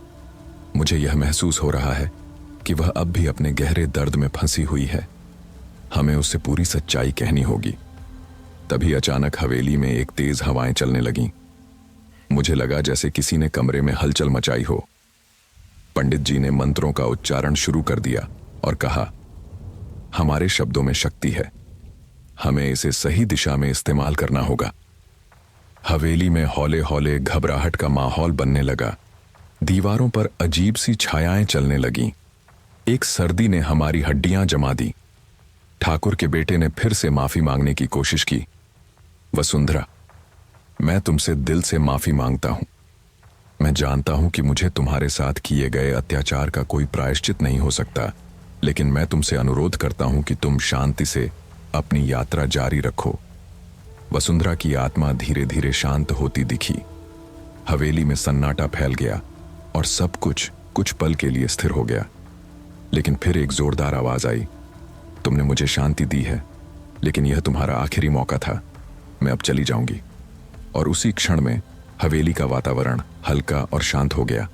मुझे यह महसूस हो रहा है कि वह अब भी अपने गहरे दर्द में फंसी हुई है। हमें उससे पूरी सच्चाई कहनी होगी। तभी अचानक हवेली में एक तेज हवाएं चलने लगीं। मुझे लगा जैसे किसी ने कमरे में हलचल मचाई हो। पंडित जी ने मंत्रों का उच्चारण शुरू कर दिया और कहा, हमारे शब्दों में शक्ति है, हमें इसे सही दिशा में इस्तेमाल करना होगा। हवेली में हौले हौले घबराहट का माहौल बनने लगा। दीवारों पर अजीब सी छायाएं चलने लगीं। एक सर्दी ने हमारी हड्डियां जमा दी। ठाकुर के बेटे ने फिर से माफी मांगने की कोशिश की। वसुंधरा, मैं तुमसे दिल से माफी मांगता हूं। मैं जानता हूं कि मुझे तुम्हारे साथ किए गए अत्याचार का कोई प्रायश्चित नहीं हो सकता, लेकिन मैं तुमसे अनुरोध करता हूं कि तुम शांति से अपनी यात्रा जारी रखो। वसुंधरा की आत्मा धीरे धीरे शांत होती दिखी। हवेली में सन्नाटा फैल गया और सब कुछ पल के लिए स्थिर हो गया। लेकिन फिर एक जोरदार आवाज आई, तुमने मुझे शांति दी है, लेकिन यह तुम्हारा आखिरी मौका था। मैं अब चली जाऊंगी। और उसी क्षण में हवेली का वातावरण हल्का और शांत हो गया।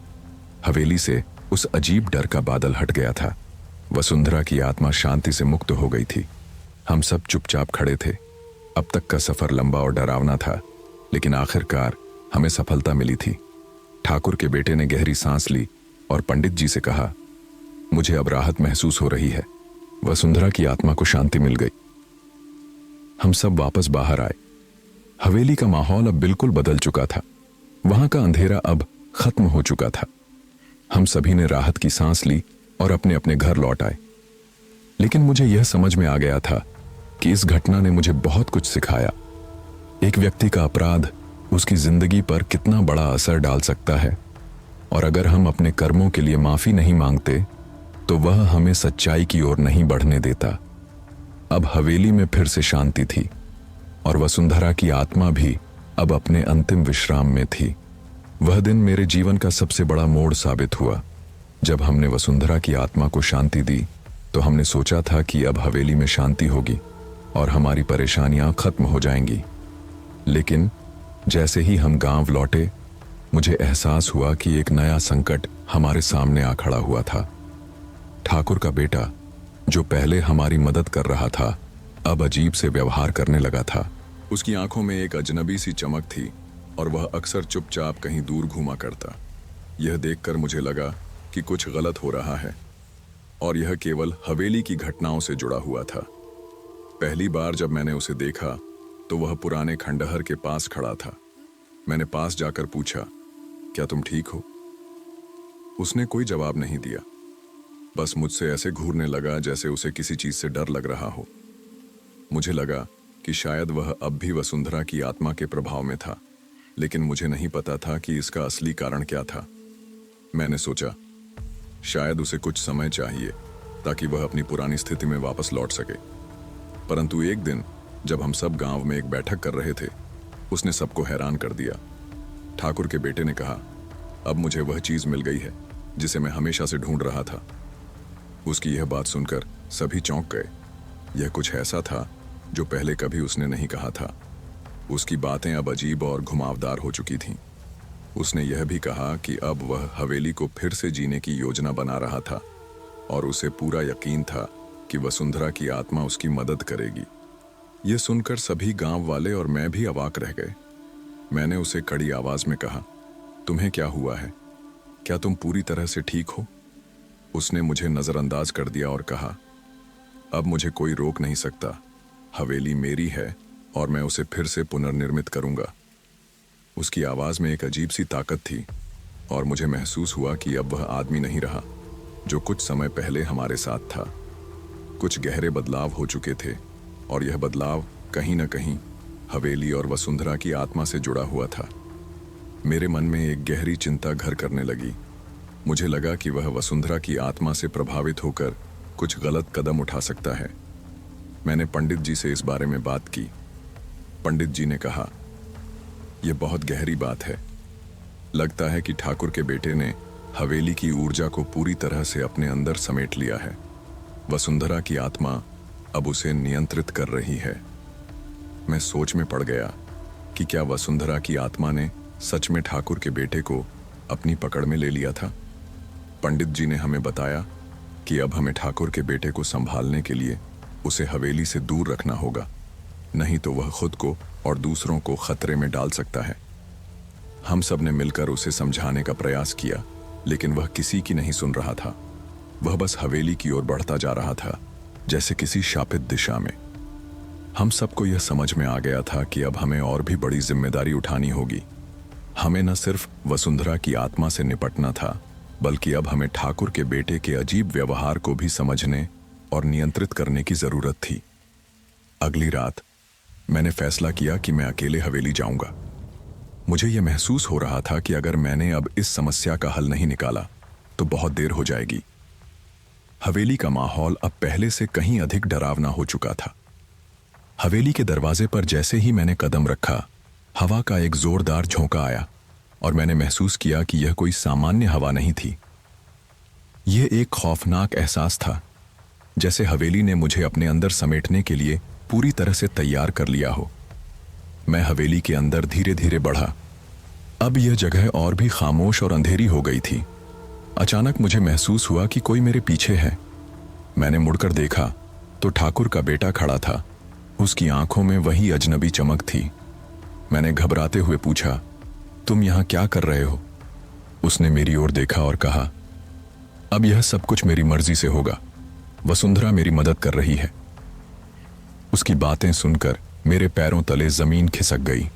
हवेली से उस अजीब डर का बादल हट गया था। वसुंधरा की आत्मा शांति से मुक्त हो गई थी। हम सब चुपचाप खड़े थे। अब तक का सफर लंबा और डरावना था, लेकिन आखिरकार हमें सफलता मिली थी। ठाकुर के बेटे ने गहरी सांस ली और पंडित जी से कहा, मुझे अब राहत महसूस हो रही है। वसुंधरा की आत्मा को शांति मिल गई। हम सब वापस बाहर आए। हवेली का माहौल अब बिल्कुल बदल चुका था। वहां का अंधेरा अब खत्म हो चुका था। हम सभी ने राहत की सांस ली और अपने अपने घर लौट आए। लेकिन मुझे यह समझ में आ गया था कि इस घटना ने मुझे बहुत कुछ सिखाया। एक व्यक्ति का अपराध उसकी जिंदगी पर कितना बड़ा असर डाल सकता है, और अगर हम अपने कर्मों के लिए माफी नहीं मांगते तो वह हमें सच्चाई की ओर नहीं बढ़ने देता। अब हवेली में फिर से शांति थी और वसुंधरा की आत्मा भी अब अपने अंतिम विश्राम में थी। वह दिन मेरे जीवन का सबसे बड़ा मोड़ साबित हुआ। जब हमने वसुंधरा की आत्मा को शांति दी तो हमने सोचा था कि अब हवेली में शांति होगी और हमारी परेशानियां खत्म हो जाएंगी। लेकिन जैसे ही हम गांव लौटे, मुझे एहसास हुआ कि एक नया संकट हमारे सामने आ खड़ा हुआ था। ठाकुर का बेटा, जो पहले हमारी मदद कर रहा था, अब अजीब से व्यवहार करने लगा था। उसकी आंखों में एक अजनबी सी चमक थी और वह अक्सर चुपचाप कहीं दूर घूमा करता। यह देखकर मुझे लगा कि कुछ गलत हो रहा है और यह केवल हवेली की घटनाओं से जुड़ा हुआ था। पहली बार जब मैंने उसे देखा तो वह पुराने खंडहर के पास खड़ा था। मैंने पास जाकर पूछा, क्या तुम ठीक हो? उसने कोई जवाब नहीं दिया, बस मुझसे ऐसे घूरने लगा जैसे उसे किसी चीज से डर लग रहा हो। मुझे लगा कि शायद वह अब भी वसुंधरा की आत्मा के प्रभाव में था, लेकिन मुझे नहीं पता था कि इसका असली कारण क्या था। मैंने सोचा शायद उसे कुछ समय चाहिए ताकि वह अपनी पुरानी स्थिति में वापस लौट सके। परंतु एक दिन जब हम सब गांव में एक बैठक कर रहे थे, उसने सबको हैरान कर दिया। ठाकुर के बेटे ने कहा, अब मुझे वह चीज मिल गई है जिसे मैं हमेशा से ढूंढ रहा था। उसकी यह बात सुनकर सभी चौंक गए। यह कुछ ऐसा था जो पहले कभी उसने नहीं कहा था। उसकी बातें अब अजीब और घुमावदार हो चुकी थीं। उसने यह भी कहा कि अब वह हवेली को फिर से जीने की योजना बना रहा था और उसे पूरा यकीन था कि वसुंधरा की आत्मा उसकी मदद करेगी। यह सुनकर सभी गांव वाले और मैं भी अवाक रह गए। मैंने उसे कड़ी आवाज में कहा, तुम्हें क्या हुआ है? क्या तुम पूरी तरह से ठीक हो? उसने मुझे नजरअंदाज कर दिया और कहा, अब मुझे कोई रोक नहीं सकता। हवेली मेरी है और मैं उसे फिर से पुनर्निर्मित करूंगा। उसकी आवाज में एक अजीब सी ताकत थी और मुझे महसूस हुआ कि अब वह आदमी नहीं रहा जो कुछ समय पहले हमारे साथ था। कुछ गहरे बदलाव हो चुके थे और यह बदलाव कहीं न कहीं हवेली और वसुंधरा की आत्मा से जुड़ा हुआ था। मेरे मन में एक गहरी चिंता घर करने लगी। मुझे लगा कि वह वसुंधरा की आत्मा से प्रभावित होकर कुछ गलत कदम उठा सकता है। मैंने पंडित जी से इस बारे में बात की। पंडित जी ने कहा, यह बहुत गहरी बात है। लगता है कि ठाकुर के बेटे ने हवेली की ऊर्जा को पूरी तरह से अपने अंदर समेट लिया है। वसुंधरा की आत्मा अब उसे नियंत्रित कर रही है। मैं सोच में पड़ गया कि क्या वसुंधरा की आत्मा ने सच में ठाकुर के बेटे को अपनी पकड़ में ले लिया था। पंडित जी ने हमें बताया कि अब हमें ठाकुर के बेटे को संभालने के लिए उसे हवेली से दूर रखना होगा, नहीं तो वह खुद को और दूसरों को खतरे में डाल सकता है। हम सब ने मिलकर उसे समझाने का प्रयास किया, लेकिन वह किसी की नहीं सुन रहा था। वह बस हवेली की ओर बढ़ता जा रहा था, जैसे किसी शापित दिशा में। हम सबको यह समझ में आ गया था कि अब हमें और भी बड़ी जिम्मेदारी उठानी होगी। हमें न सिर्फ वसुंधरा की आत्मा से निपटना था, बल्कि अब हमें ठाकुर के बेटे के अजीब व्यवहार को भी समझने और नियंत्रित करने की जरूरत थी। अगली रात मैंने फैसला किया कि मैं अकेले हवेली जाऊंगा। मुझे यह महसूस हो रहा था कि अगर मैंने अब इस समस्या का हल नहीं निकाला तो बहुत देर हो जाएगी। हवेली का माहौल अब पहले से कहीं अधिक डरावना हो चुका था। हवेली के दरवाजे पर जैसे ही मैंने कदम रखा, हवा का एक जोरदार झोंका आया और मैंने महसूस किया कि यह कोई सामान्य हवा नहीं थी। यह एक खौफनाक एहसास था, जैसे हवेली ने मुझे अपने अंदर समेटने के लिए पूरी तरह से तैयार कर लिया हो। मैं हवेली के अंदर धीरे धीरे बढ़ा। अब यह जगह और भी खामोश और अंधेरी हो गई थी। अचानक मुझे महसूस हुआ कि कोई मेरे पीछे है। मैंने मुड़कर देखा तो ठाकुर का बेटा खड़ा था। उसकी आंखों में वही अजनबी चमक थी। मैंने घबराते हुए पूछा, तुम यहां क्या कर रहे हो? उसने मेरी ओर देखा और कहा, अब यह सब कुछ मेरी मर्जी से होगा। वसुंधरा मेरी मदद कर रही है। उसकी बातें सुनकर मेरे पैरों तले जमीन खिसक गई।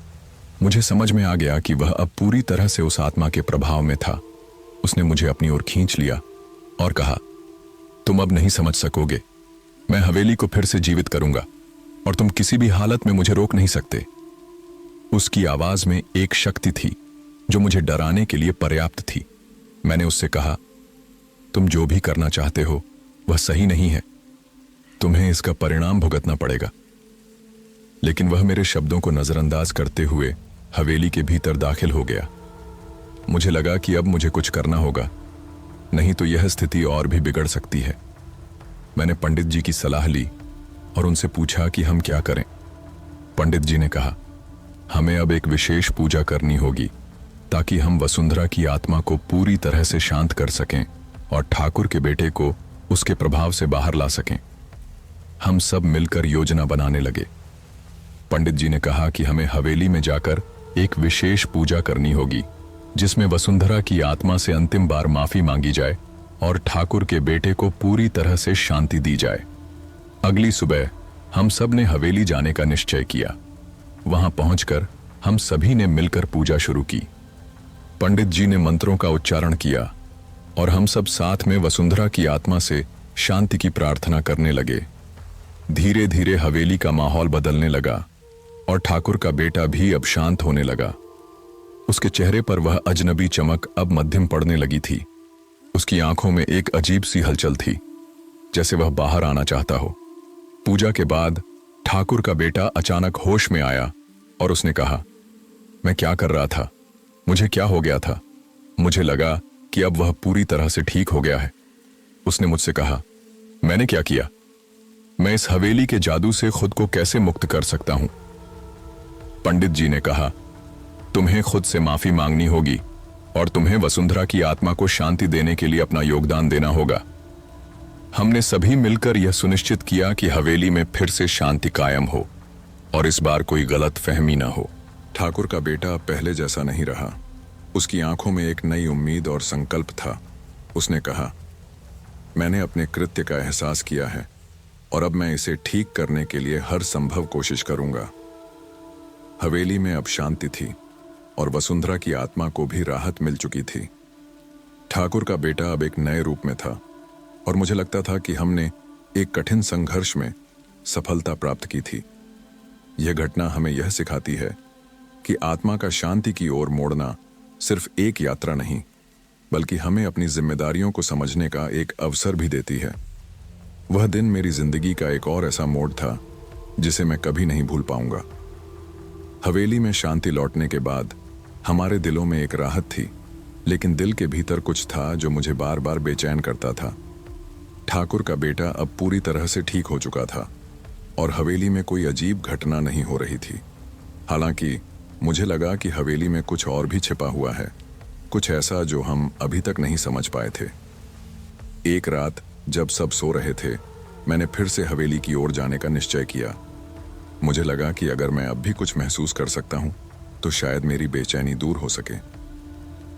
मुझे समझ में आ गया कि वह अब पूरी तरह से उस आत्मा के प्रभाव में था। उसने मुझे अपनी ओर खींच लिया और कहा, तुम अब नहीं समझ सकोगे। मैं हवेली को फिर से जीवित करूंगा और तुम किसी भी हालत में मुझे रोक नहीं सकते। उसकी आवाज में एक शक्ति थी जो मुझे डराने के लिए पर्याप्त थी। मैंने उससे कहा, तुम जो भी करना चाहते हो वह सही नहीं है। तुम्हें इसका परिणाम भुगतना पड़ेगा। लेकिन वह मेरे शब्दों को नजरअंदाज करते हुए हवेली के भीतर दाखिल हो गया। मुझे लगा कि अब मुझे कुछ करना होगा, नहीं तो यह स्थिति और भी बिगड़ सकती है। मैंने पंडित जी की सलाह ली और उनसे पूछा कि हम क्या करें। पंडित जी ने कहा, हमें अब एक विशेष पूजा करनी होगी ताकि हम वसुंधरा की आत्मा को पूरी तरह से शांत कर सकें और ठाकुर के बेटे को उसके प्रभाव से बाहर ला सकें। हम सब मिलकर योजना बनाने लगे। पंडित जी ने कहा कि हमें हवेली में जाकर एक विशेष पूजा करनी होगी, जिसमें वसुंधरा की आत्मा से अंतिम बार माफी मांगी जाए और ठाकुर के बेटे को पूरी तरह से शांति दी जाए। अगली सुबह हम सब ने हवेली जाने का निश्चय किया। वहां पहुंचकर हम सभी ने मिलकर पूजा शुरू की। पंडित जी ने मंत्रों का उच्चारण किया और हम सब साथ में वसुंधरा की आत्मा से शांति की प्रार्थना करने लगे। धीरे धीरे हवेली का माहौल बदलने लगा और ठाकुर का बेटा भी अब शांत होने लगा। उसके चेहरे पर वह अजनबी चमक अब मध्यम पड़ने लगी थी। उसकी आंखों में एक अजीब सी हलचल थी, जैसे वह बाहर आना चाहता हो। पूजा के बाद ठाकुर का बेटा अचानक होश में आया और उसने कहा, मैं क्या कर रहा था? मुझे क्या हो गया था? मुझे लगा कि अब वह पूरी तरह से ठीक हो गया है। उसने मुझसे कहा, मैंने क्या किया? मैं इस हवेली के जादू से खुद को कैसे मुक्त कर सकता हूं? पंडित जी ने कहा, तुम्हें खुद से माफी मांगनी होगी और तुम्हें वसुंधरा की आत्मा को शांति देने के लिए अपना योगदान देना होगा। हमने सभी मिलकर यह सुनिश्चित किया कि हवेली में फिर से शांति कायम हो और इस बार कोई गलत फहमी न हो। ठाकुर का बेटा अब पहले जैसा नहीं रहा। उसकी आंखों में एक नई उम्मीद और संकल्प था। उसने कहा, मैंने अपने कृत्य का एहसास किया है और अब मैं इसे ठीक करने के लिए हर संभव कोशिश करूंगा। हवेली में अब शांति थी और वसुंधरा की आत्मा को भी राहत मिल चुकी थी। ठाकुर का बेटा अब एक नए रूप में था और मुझे लगता था कि हमने एक कठिन संघर्ष में सफलता प्राप्त की थी। यह घटना हमें यह सिखाती है कि आत्मा का शांति की ओर मोड़ना सिर्फ एक यात्रा नहीं, बल्कि हमें अपनी जिम्मेदारियों को समझने का एक अवसर भी देती है। वह दिन मेरी जिंदगी का एक और ऐसा मोड़ था जिसे मैं कभी नहीं भूल पाऊंगा। हवेली में शांति लौटने के बाद हमारे दिलों में एक राहत थी, लेकिन दिल के भीतर कुछ था जो मुझे बार बार बेचैन करता था। ठाकुर का बेटा अब पूरी तरह से ठीक हो चुका था और हवेली में कोई अजीब घटना नहीं हो रही थी। हालांकि मुझे लगा कि हवेली में कुछ और भी छिपा हुआ है, कुछ ऐसा जो हम अभी तक नहीं समझ पाए थे। एक रात जब सब सो रहे थे, मैंने फिर से हवेली की ओर जाने का निश्चय किया। मुझे लगा कि अगर मैं अब भी कुछ महसूस कर सकता हूं, तो शायद मेरी बेचैनी दूर हो सके।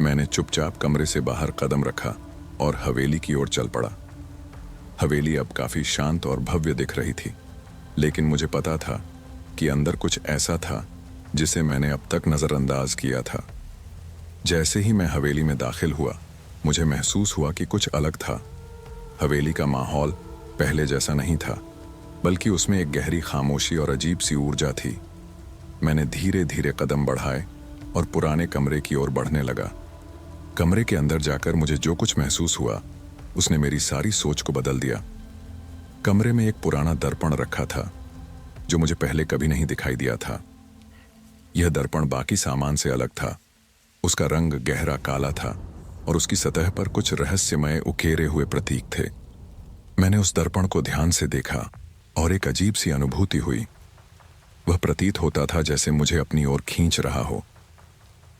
मैंने चुपचाप कमरे से बाहर कदम रखा और हवेली की ओर चल पड़ा। हवेली अब काफी शांत और भव्य दिख रही थी, लेकिन मुझे पता था कि अंदर कुछ ऐसा था जिसे मैंने अब तक नजरअंदाज किया था। जैसे ही मैं हवेली में दाखिल हुआ, मुझे महसूस हुआ कि कुछ अलग था। हवेली का माहौल पहले जैसा नहीं था, बल्कि उसमें एक गहरी खामोशी और अजीब सी ऊर्जा थी। मैंने धीरे धीरे कदम बढ़ाए और पुराने कमरे की ओर बढ़ने लगा। कमरे के अंदर जाकर मुझे जो कुछ महसूस हुआ, उसने मेरी सारी सोच को बदल दिया। कमरे में एक पुराना दर्पण रखा था जो मुझे पहले कभी नहीं दिखाई दिया था। यह दर्पण बाकी सामान से अलग था। उसका रंग गहरा काला था और उसकी सतह पर कुछ रहस्यमय उकेरे हुए प्रतीक थे। मैंने उस दर्पण को ध्यान से देखा और एक अजीब सी अनुभूति हुई। वह प्रतीत होता था जैसे मुझे अपनी ओर खींच रहा हो।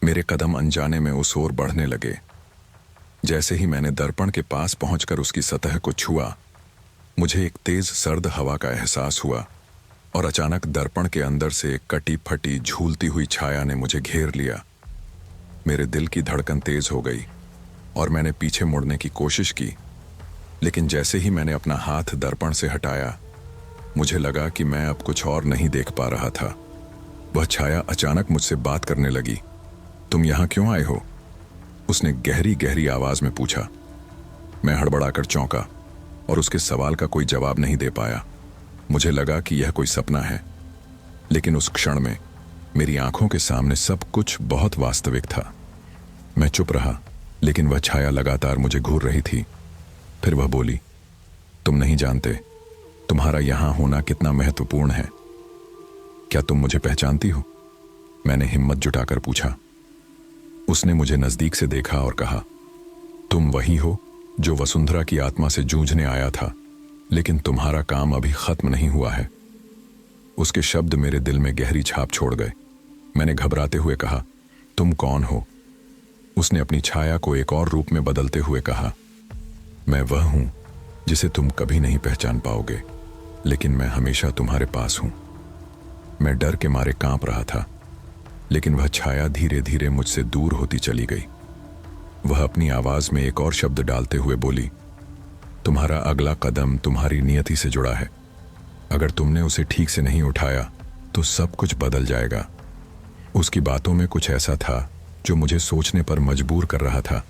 मेरे कदम अनजाने में उस ओर बढ़ने लगे। जैसे ही मैंने दर्पण के पास पहुंचकर उसकी सतह को छुआ, मुझे एक तेज सर्द हवा का एहसास हुआ और अचानक दर्पण के अंदर से एक कटी फटी झूलती हुई छाया ने मुझे घेर लिया। मेरे दिल की धड़कन तेज हो गई और मैंने पीछे मुड़ने की कोशिश की, लेकिन जैसे ही मैंने अपना हाथ दर्पण से हटाया, मुझे लगा कि मैं अब कुछ और नहीं देख पा रहा था। वह छाया अचानक मुझसे बात करने लगी। तुम यहां क्यों आए हो? उसने गहरी गहरी आवाज में पूछा। मैं हड़बड़ाकर चौंका और उसके सवाल का कोई जवाब नहीं दे पाया। मुझे लगा कि यह कोई सपना है, लेकिन उस क्षण में मेरी आंखों के सामने सब कुछ बहुत वास्तविक था। मैं चुप रहा, लेकिन वह छाया लगातार मुझे घूर रही थी। फिर वह बोली, तुम नहीं जानते तुम्हारा यहां होना कितना महत्वपूर्ण है। क्या तुम मुझे पहचानती हो? मैंने हिम्मत जुटाकर पूछा। उसने मुझे नजदीक से देखा और कहा, तुम वही हो जो वसुंधरा की आत्मा से जूझने आया था, लेकिन तुम्हारा काम अभी खत्म नहीं हुआ है। उसके शब्द मेरे दिल में गहरी छाप छोड़ गए। मैंने घबराते हुए कहा, तुम कौन हो? उसने अपनी छाया को एक और रूप में बदलते हुए कहा, मैं वह हूं जिसे तुम कभी नहीं पहचान पाओगे, लेकिन मैं हमेशा तुम्हारे पास हूं। मैं डर के मारे कांप रहा था, लेकिन वह छाया धीरे धीरे मुझसे दूर होती चली गई। वह अपनी आवाज में एक और शब्द डालते हुए बोली, तुम्हारा अगला कदम तुम्हारी नियति से जुड़ा है। अगर तुमने उसे ठीक से नहीं उठाया तो सब कुछ बदल जाएगा। उसकी बातों में कुछ ऐसा था जो मुझे सोचने पर मजबूर कर रहा था।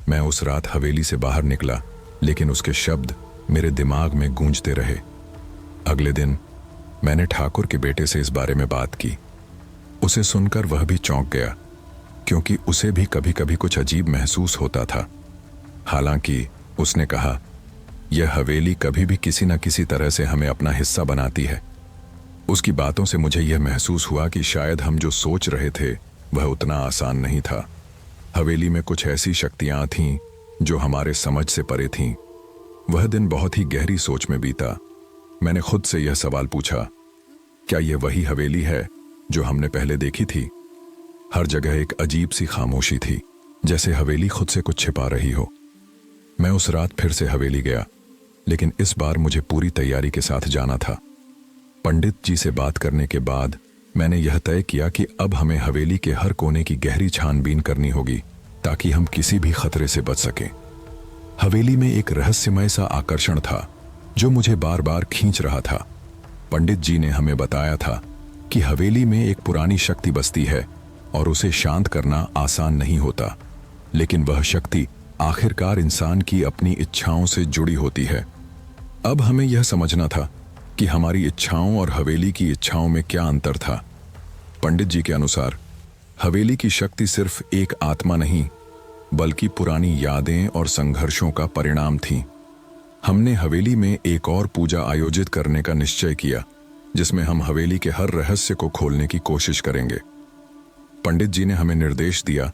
मैं उस रात हवेली से बाहर निकला, लेकिन उसके शब्द मेरे दिमाग में गूंजते रहे। अगले दिन मैंने ठाकुर के बेटे से इस बारे में बात की। उसे सुनकर वह भी चौंक गया, क्योंकि उसे भी कभी कभी कुछ अजीब महसूस होता था। हालांकि उसने कहा, यह हवेली कभी भी किसी न किसी तरह से हमें अपना हिस्सा बनाती है। उसकी बातों से मुझे यह महसूस हुआ कि शायद हम जो सोच रहे थे वह उतना आसान नहीं था। हवेली में कुछ ऐसी शक्तियां थीं जो हमारे समझ से परे थीं। वह दिन बहुत ही गहरी सोच में बीता। मैंने खुद से यह सवाल पूछा, क्या यह वही हवेली है जो हमने पहले देखी थी? हर जगह एक अजीब सी खामोशी थी, जैसे हवेली खुद से कुछ छिपा रही हो। मैं उस रात फिर से हवेली गया, लेकिन इस बार मुझे पूरी तैयारी के साथ जाना था। पंडित जी से बात करने के बाद मैंने यह तय किया कि अब हमें हवेली के हर कोने की गहरी छानबीन करनी होगी, ताकि हम किसी भी खतरे से बच सकें। हवेली में एक रहस्यमय सा आकर्षण था जो मुझे बार बार खींच रहा था। पंडित जी ने हमें बताया था कि हवेली में एक पुरानी शक्ति बसती है और उसे शांत करना आसान नहीं होता, लेकिन वह शक्ति आखिरकार इंसान की अपनी इच्छाओं से जुड़ी होती है। अब हमें यह समझना था कि हमारी इच्छाओं और हवेली की इच्छाओं में क्या अंतर था। पंडित जी के अनुसार हवेली की शक्ति सिर्फ एक आत्मा नहीं, बल्कि पुरानी यादें और संघर्षों का परिणाम थी। हमने हवेली में एक और पूजा आयोजित करने का निश्चय किया, जिसमें हम हवेली के हर रहस्य को खोलने की कोशिश करेंगे। पंडित जी ने हमें निर्देश दिया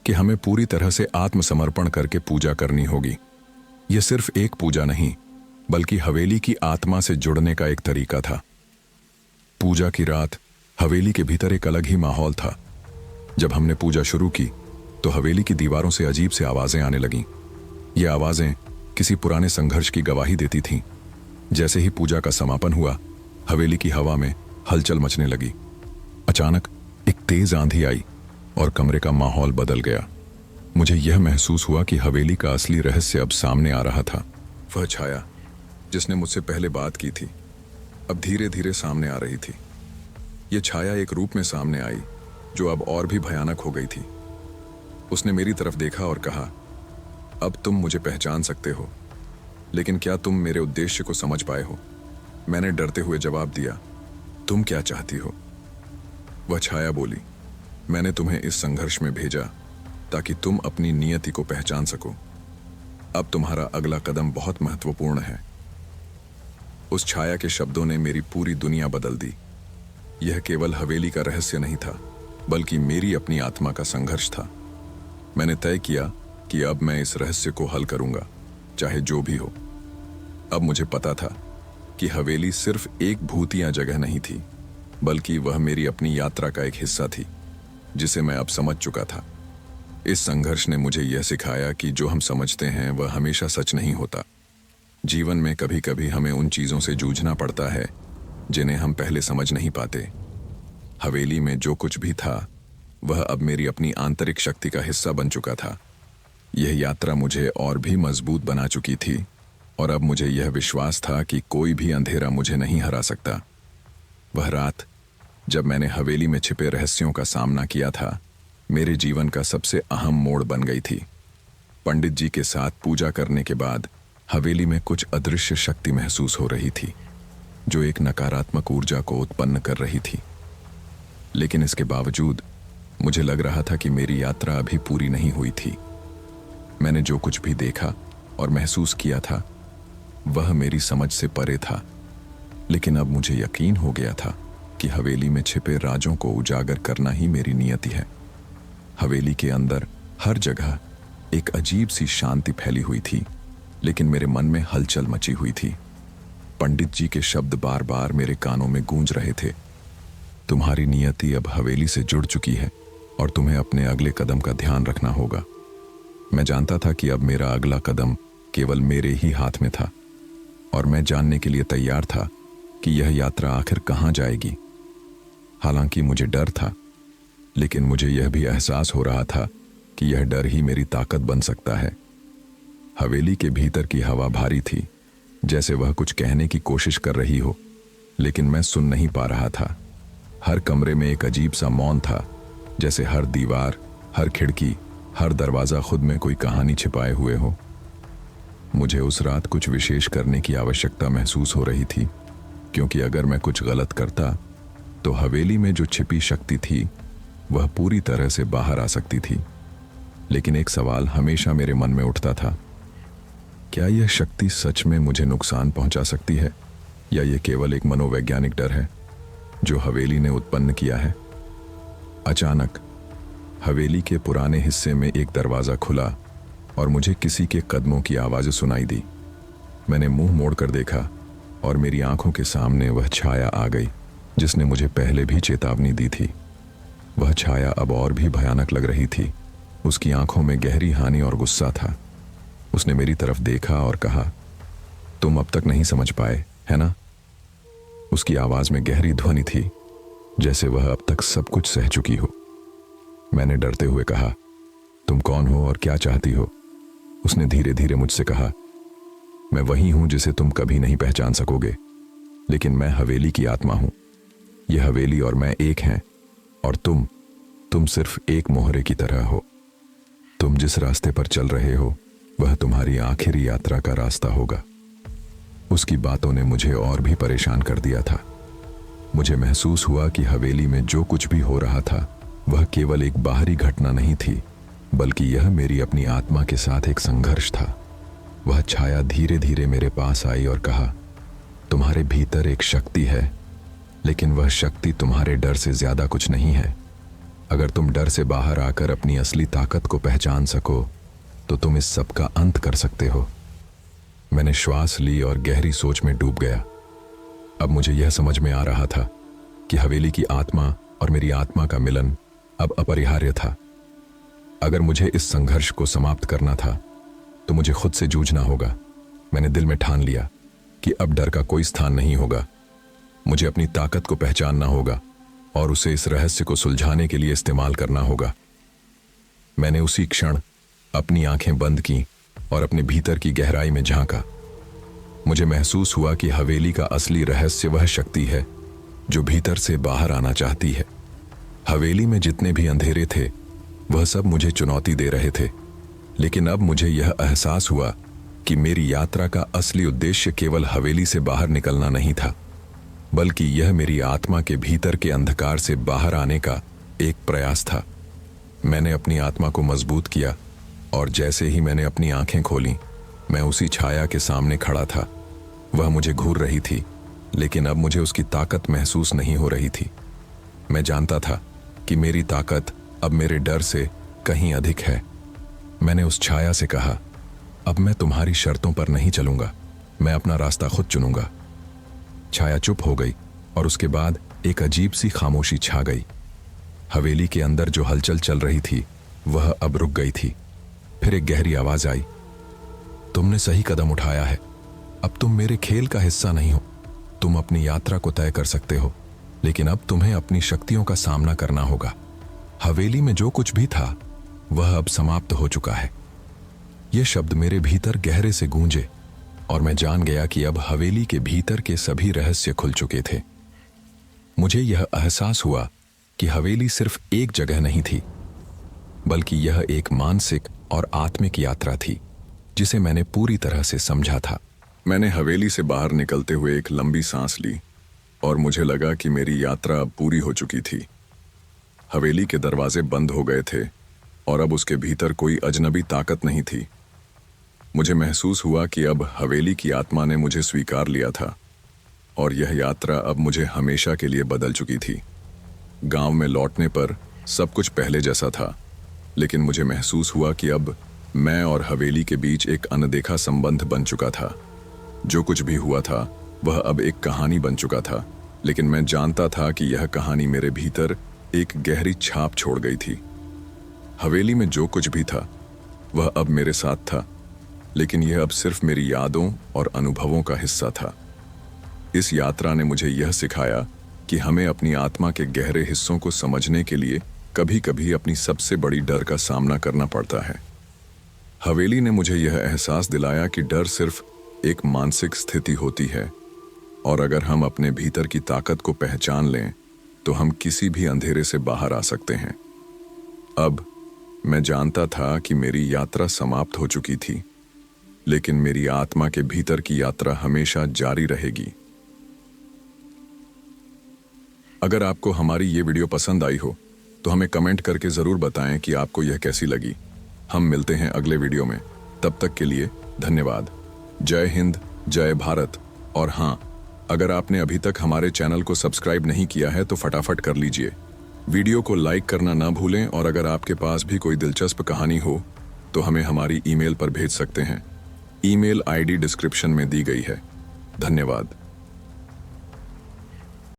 कि हमें पूरी तरह से आत्मसमर्पण करके पूजा करनी होगी। यह सिर्फ एक पूजा नहीं, बल्कि हवेली की आत्मा से जुड़ने का एक तरीका था। पूजा की रात हवेली के भीतर एक अलग ही माहौल था। जब हमने पूजा शुरू की तो हवेली की दीवारों से अजीब सी आवाजें आने लगीं। ये आवाजें किसी पुराने संघर्ष की गवाही देती थीं। जैसे ही पूजा का समापन हुआ, हवेली की हवा में हलचल मचने लगी। अचानक एक तेज आंधी आई और कमरे का माहौल बदल गया। मुझे यह महसूस हुआ कि हवेली का असली रहस्य अब सामने आ रहा था। वह छाया जिसने मुझसे पहले बात की थी, अब धीरे धीरे सामने आ रही थी। यह छाया एक रूप में सामने आई जो अब और भी भयानक हो गई थी। उसने मेरी तरफ देखा और कहा, अब तुम मुझे पहचान सकते हो, लेकिन क्या तुम मेरे उद्देश्य को समझ पाए हो? मैंने डरते हुए जवाब दिया, तुम क्या चाहती हो? वह छाया बोली, मैंने तुम्हें इस संघर्ष में भेजा ताकि तुम अपनी नियति को पहचान सको। अब तुम्हारा अगला कदम बहुत महत्वपूर्ण है। उस छाया के शब्दों ने मेरी पूरी दुनिया बदल दी। यह केवल हवेली का रहस्य नहीं था, बल्कि मेरी अपनी आत्मा का संघर्ष था। मैंने तय किया कि अब मैं इस रहस्य को हल करूंगा, चाहे जो भी हो। अब मुझे पता था कि हवेली सिर्फ एक भूतिया जगह नहीं थी, बल्कि वह मेरी अपनी यात्रा का एक हिस्सा थी, जिसे मैं अब समझ चुका था। इस संघर्ष ने मुझे यह सिखाया कि जो हम समझते हैं वह हमेशा सच नहीं होता। जीवन में कभी कभी हमें उन चीज़ों से जूझना पड़ता है जिन्हें हम पहले समझ नहीं पाते। हवेली में जो कुछ भी था वह अब मेरी अपनी आंतरिक शक्ति का हिस्सा बन चुका था। यह यात्रा मुझे और भी मजबूत बना चुकी थी, और अब मुझे यह विश्वास था कि कोई भी अंधेरा मुझे नहीं हरा सकता। वह रात जब मैंने हवेली में छिपे रहस्यों का सामना किया था, मेरे जीवन का सबसे अहम मोड़ बन गई थी। पंडित जी के साथ पूजा करने के बाद हवेली में कुछ अदृश्य शक्ति महसूस हो रही थी, जो एक नकारात्मक ऊर्जा को उत्पन्न कर रही थी। लेकिन इसके बावजूद मुझे लग रहा था कि मेरी यात्रा अभी पूरी नहीं हुई थी। मैंने जो कुछ भी देखा और महसूस किया था वह मेरी समझ से परे था, लेकिन अब मुझे यकीन हो गया था कि हवेली में छिपे राजों को उजागर करना ही मेरी नियति है। हवेली के अंदर हर जगह एक अजीब सी शांति फैली हुई थी, लेकिन मेरे मन में हलचल मची हुई थी। पंडित जी के शब्द बार बार मेरे कानों में गूंज रहे थे, तुम्हारी नियति अब हवेली से जुड़ चुकी है, और तुम्हें अपने अगले कदम का ध्यान रखना होगा। मैं जानता था कि अब मेरा अगला कदम केवल मेरे ही हाथ में था और मैं जानने के लिए तैयार था कि यह यात्रा आखिर कहाँ जाएगी। हालांकि मुझे डर था, लेकिन मुझे यह भी एहसास हो रहा था कि यह डर ही मेरी ताकत बन सकता है। हवेली के भीतर की हवा भारी थी, जैसे वह कुछ कहने की कोशिश कर रही हो, लेकिन मैं सुन नहीं पा रहा था। हर कमरे में एक अजीब सा मौन था, जैसे हर दीवार, हर खिड़की, हर दरवाजा खुद में कोई कहानी छिपाए हुए हो। मुझे उस रात कुछ विशेष करने की आवश्यकता महसूस हो रही थी, क्योंकि अगर मैं कुछ गलत करता तो हवेली में जो छिपी शक्ति थी वह पूरी तरह से बाहर आ सकती थी। लेकिन एक सवाल हमेशा मेरे मन में उठता था, क्या यह शक्ति सच में मुझे नुकसान पहुंचा सकती है, या यह केवल एक मनोवैज्ञानिक डर है जो हवेली ने उत्पन्न किया है। अचानक हवेली के पुराने हिस्से में एक दरवाजा खुला और मुझे किसी के कदमों की आवाज़ सुनाई दी। मैंने मुंह मोड़कर देखा और मेरी आंखों के सामने वह छाया आ गई जिसने मुझे पहले भी चेतावनी दी थी। वह छाया अब और भी भयानक लग रही थी। उसकी आंखों में गहरी हानि और गुस्सा था। उसने मेरी तरफ देखा और कहा, तुम अब तक नहीं समझ पाए, है ना? उसकी आवाज में गहरी ध्वनि थी, जैसे वह अब तक सब कुछ सह चुकी हो। मैंने डरते हुए कहा, तुम कौन हो और क्या चाहती हो? उसने धीरे धीरे मुझसे कहा, मैं वही हूं जिसे तुम कभी नहीं पहचान सकोगे, लेकिन मैं हवेली की आत्मा हूं। यह हवेली और मैं एक हैं, और तुम सिर्फ एक मोहरे की तरह हो। तुम जिस रास्ते पर चल रहे हो वह तुम्हारी आखिरी यात्रा का रास्ता होगा। उसकी बातों ने मुझे और भी परेशान कर दिया था। मुझे महसूस हुआ कि हवेली में जो कुछ भी हो रहा था वह केवल एक बाहरी घटना नहीं थी, बल्कि यह मेरी अपनी आत्मा के साथ एक संघर्ष था। वह छाया धीरे धीरे मेरे पास आई और कहा, तुम्हारे भीतर एक शक्ति है, लेकिन वह शक्ति तुम्हारे डर से ज्यादा कुछ नहीं है। अगर तुम डर से बाहर आकर अपनी असली ताकत को पहचान सको तो तुम इस सब का अंत कर सकते हो। मैंने श्वास ली और गहरी सोच में डूब गया। अब मुझे यह समझ में आ रहा था कि हवेली की आत्मा और मेरी आत्मा का मिलन अब अपरिहार्य था। अगर मुझे इस संघर्ष को समाप्त करना था तो मुझे खुद से जूझना होगा। मैंने दिल में ठान लिया कि अब डर का कोई स्थान नहीं होगा। मुझे अपनी ताकत को पहचानना होगा और उसे इस रहस्य को सुलझाने के लिए इस्तेमाल करना होगा। मैंने उसी क्षण अपनी आंखें बंद की और अपने भीतर की गहराई में झांका। मुझे महसूस हुआ कि हवेली का असली रहस्य वह शक्ति है जो भीतर से बाहर आना चाहती है। हवेली में जितने भी अंधेरे थे वह सब मुझे चुनौती दे रहे थे, लेकिन अब मुझे यह एहसास हुआ कि मेरी यात्रा का असली उद्देश्य केवल हवेली से बाहर निकलना नहीं था, बल्कि यह मेरी आत्मा के भीतर के अंधकार से बाहर आने का एक प्रयास था। मैंने अपनी आत्मा को मजबूत किया और जैसे ही मैंने अपनी आंखें खोलीं, मैं उसी छाया के सामने खड़ा था। वह मुझे घूर रही थी, लेकिन अब मुझे उसकी ताकत महसूस नहीं हो रही थी। मैं जानता था कि मेरी ताकत अब मेरे डर से कहीं अधिक है। मैंने उस छाया से कहा, अब मैं तुम्हारी शर्तों पर नहीं चलूंगा, मैं अपना रास्ता खुद चुनूंगा। छाया चुप हो गई और उसके बाद एक अजीब सी खामोशी छा गई। हवेली के अंदर जो हलचल चल रही थी वह अब रुक गई थी। फिर एक गहरी आवाज आई, तुमने सही कदम उठाया है। अब तुम मेरे खेल का हिस्सा नहीं हो। तुम अपनी यात्रा को तय कर सकते हो, लेकिन अब तुम्हें अपनी शक्तियों का सामना करना होगा। हवेली में जो कुछ भी था वह अब समाप्त हो चुका है। ये शब्द मेरे भीतर गहरे से गूंजे और मैं जान गया कि अब हवेली के भीतर के सभी रहस्य खुल चुके थे। मुझे यह एहसास हुआ कि हवेली सिर्फ एक जगह नहीं थी, बल्कि यह एक मानसिक और आत्मिक यात्रा थी जिसे मैंने पूरी तरह से समझा था। मैंने हवेली से बाहर निकलते हुए एक लंबी सांस ली और मुझे लगा कि मेरी यात्रा अब पूरी हो चुकी थी। हवेली के दरवाजे बंद हो गए थे और अब उसके भीतर कोई अजनबी ताकत नहीं थी। मुझे महसूस हुआ कि अब हवेली की आत्मा ने मुझे स्वीकार लिया था और यह यात्रा अब मुझे हमेशा के लिए बदल चुकी थी। गांव में लौटने पर सब कुछ पहले जैसा था, लेकिन मुझे महसूस हुआ कि अब मैं और हवेली के बीच एक अनदेखा संबंध बन चुका था। जो कुछ भी हुआ था वह अब एक कहानी बन चुका था, लेकिन मैं जानता था कि यह कहानी मेरे भीतर एक गहरी छाप छोड़ गई थी। हवेली में जो कुछ भी था वह अब मेरे साथ था, लेकिन यह अब सिर्फ मेरी यादों और अनुभवों का हिस्सा था। इस यात्रा ने मुझे यह सिखाया कि हमें अपनी आत्मा के गहरे हिस्सों को समझने के लिए कभी कभी अपनी सबसे बड़ी डर का सामना करना पड़ता है। हवेली ने मुझे यह एहसास दिलाया कि डर सिर्फ एक मानसिक स्थिति होती है, और अगर हम अपने भीतर की ताकत को पहचान लें तो हम किसी भी अंधेरे से बाहर आ सकते हैं। अब मैं जानता था कि मेरी यात्रा समाप्त हो चुकी थी, लेकिन मेरी आत्मा के भीतर की यात्रा हमेशा जारी रहेगी। अगर आपको हमारी ये वीडियो पसंद आई हो तो हमें कमेंट करके ज़रूर बताएं कि आपको यह कैसी लगी। हम मिलते हैं अगले वीडियो में, तब तक के लिए धन्यवाद। जय हिंद, जय भारत। और हाँ, अगर आपने अभी तक हमारे चैनल को सब्सक्राइब नहीं किया है तो फटाफट कर लीजिए। वीडियो को लाइक करना ना भूलें, और अगर आपके पास भी कोई दिलचस्प कहानी हो तो हमें हमारी ईमेल पर भेज सकते हैं। ईमेल आईडी डिस्क्रिप्शन में दी गई है। धन्यवाद।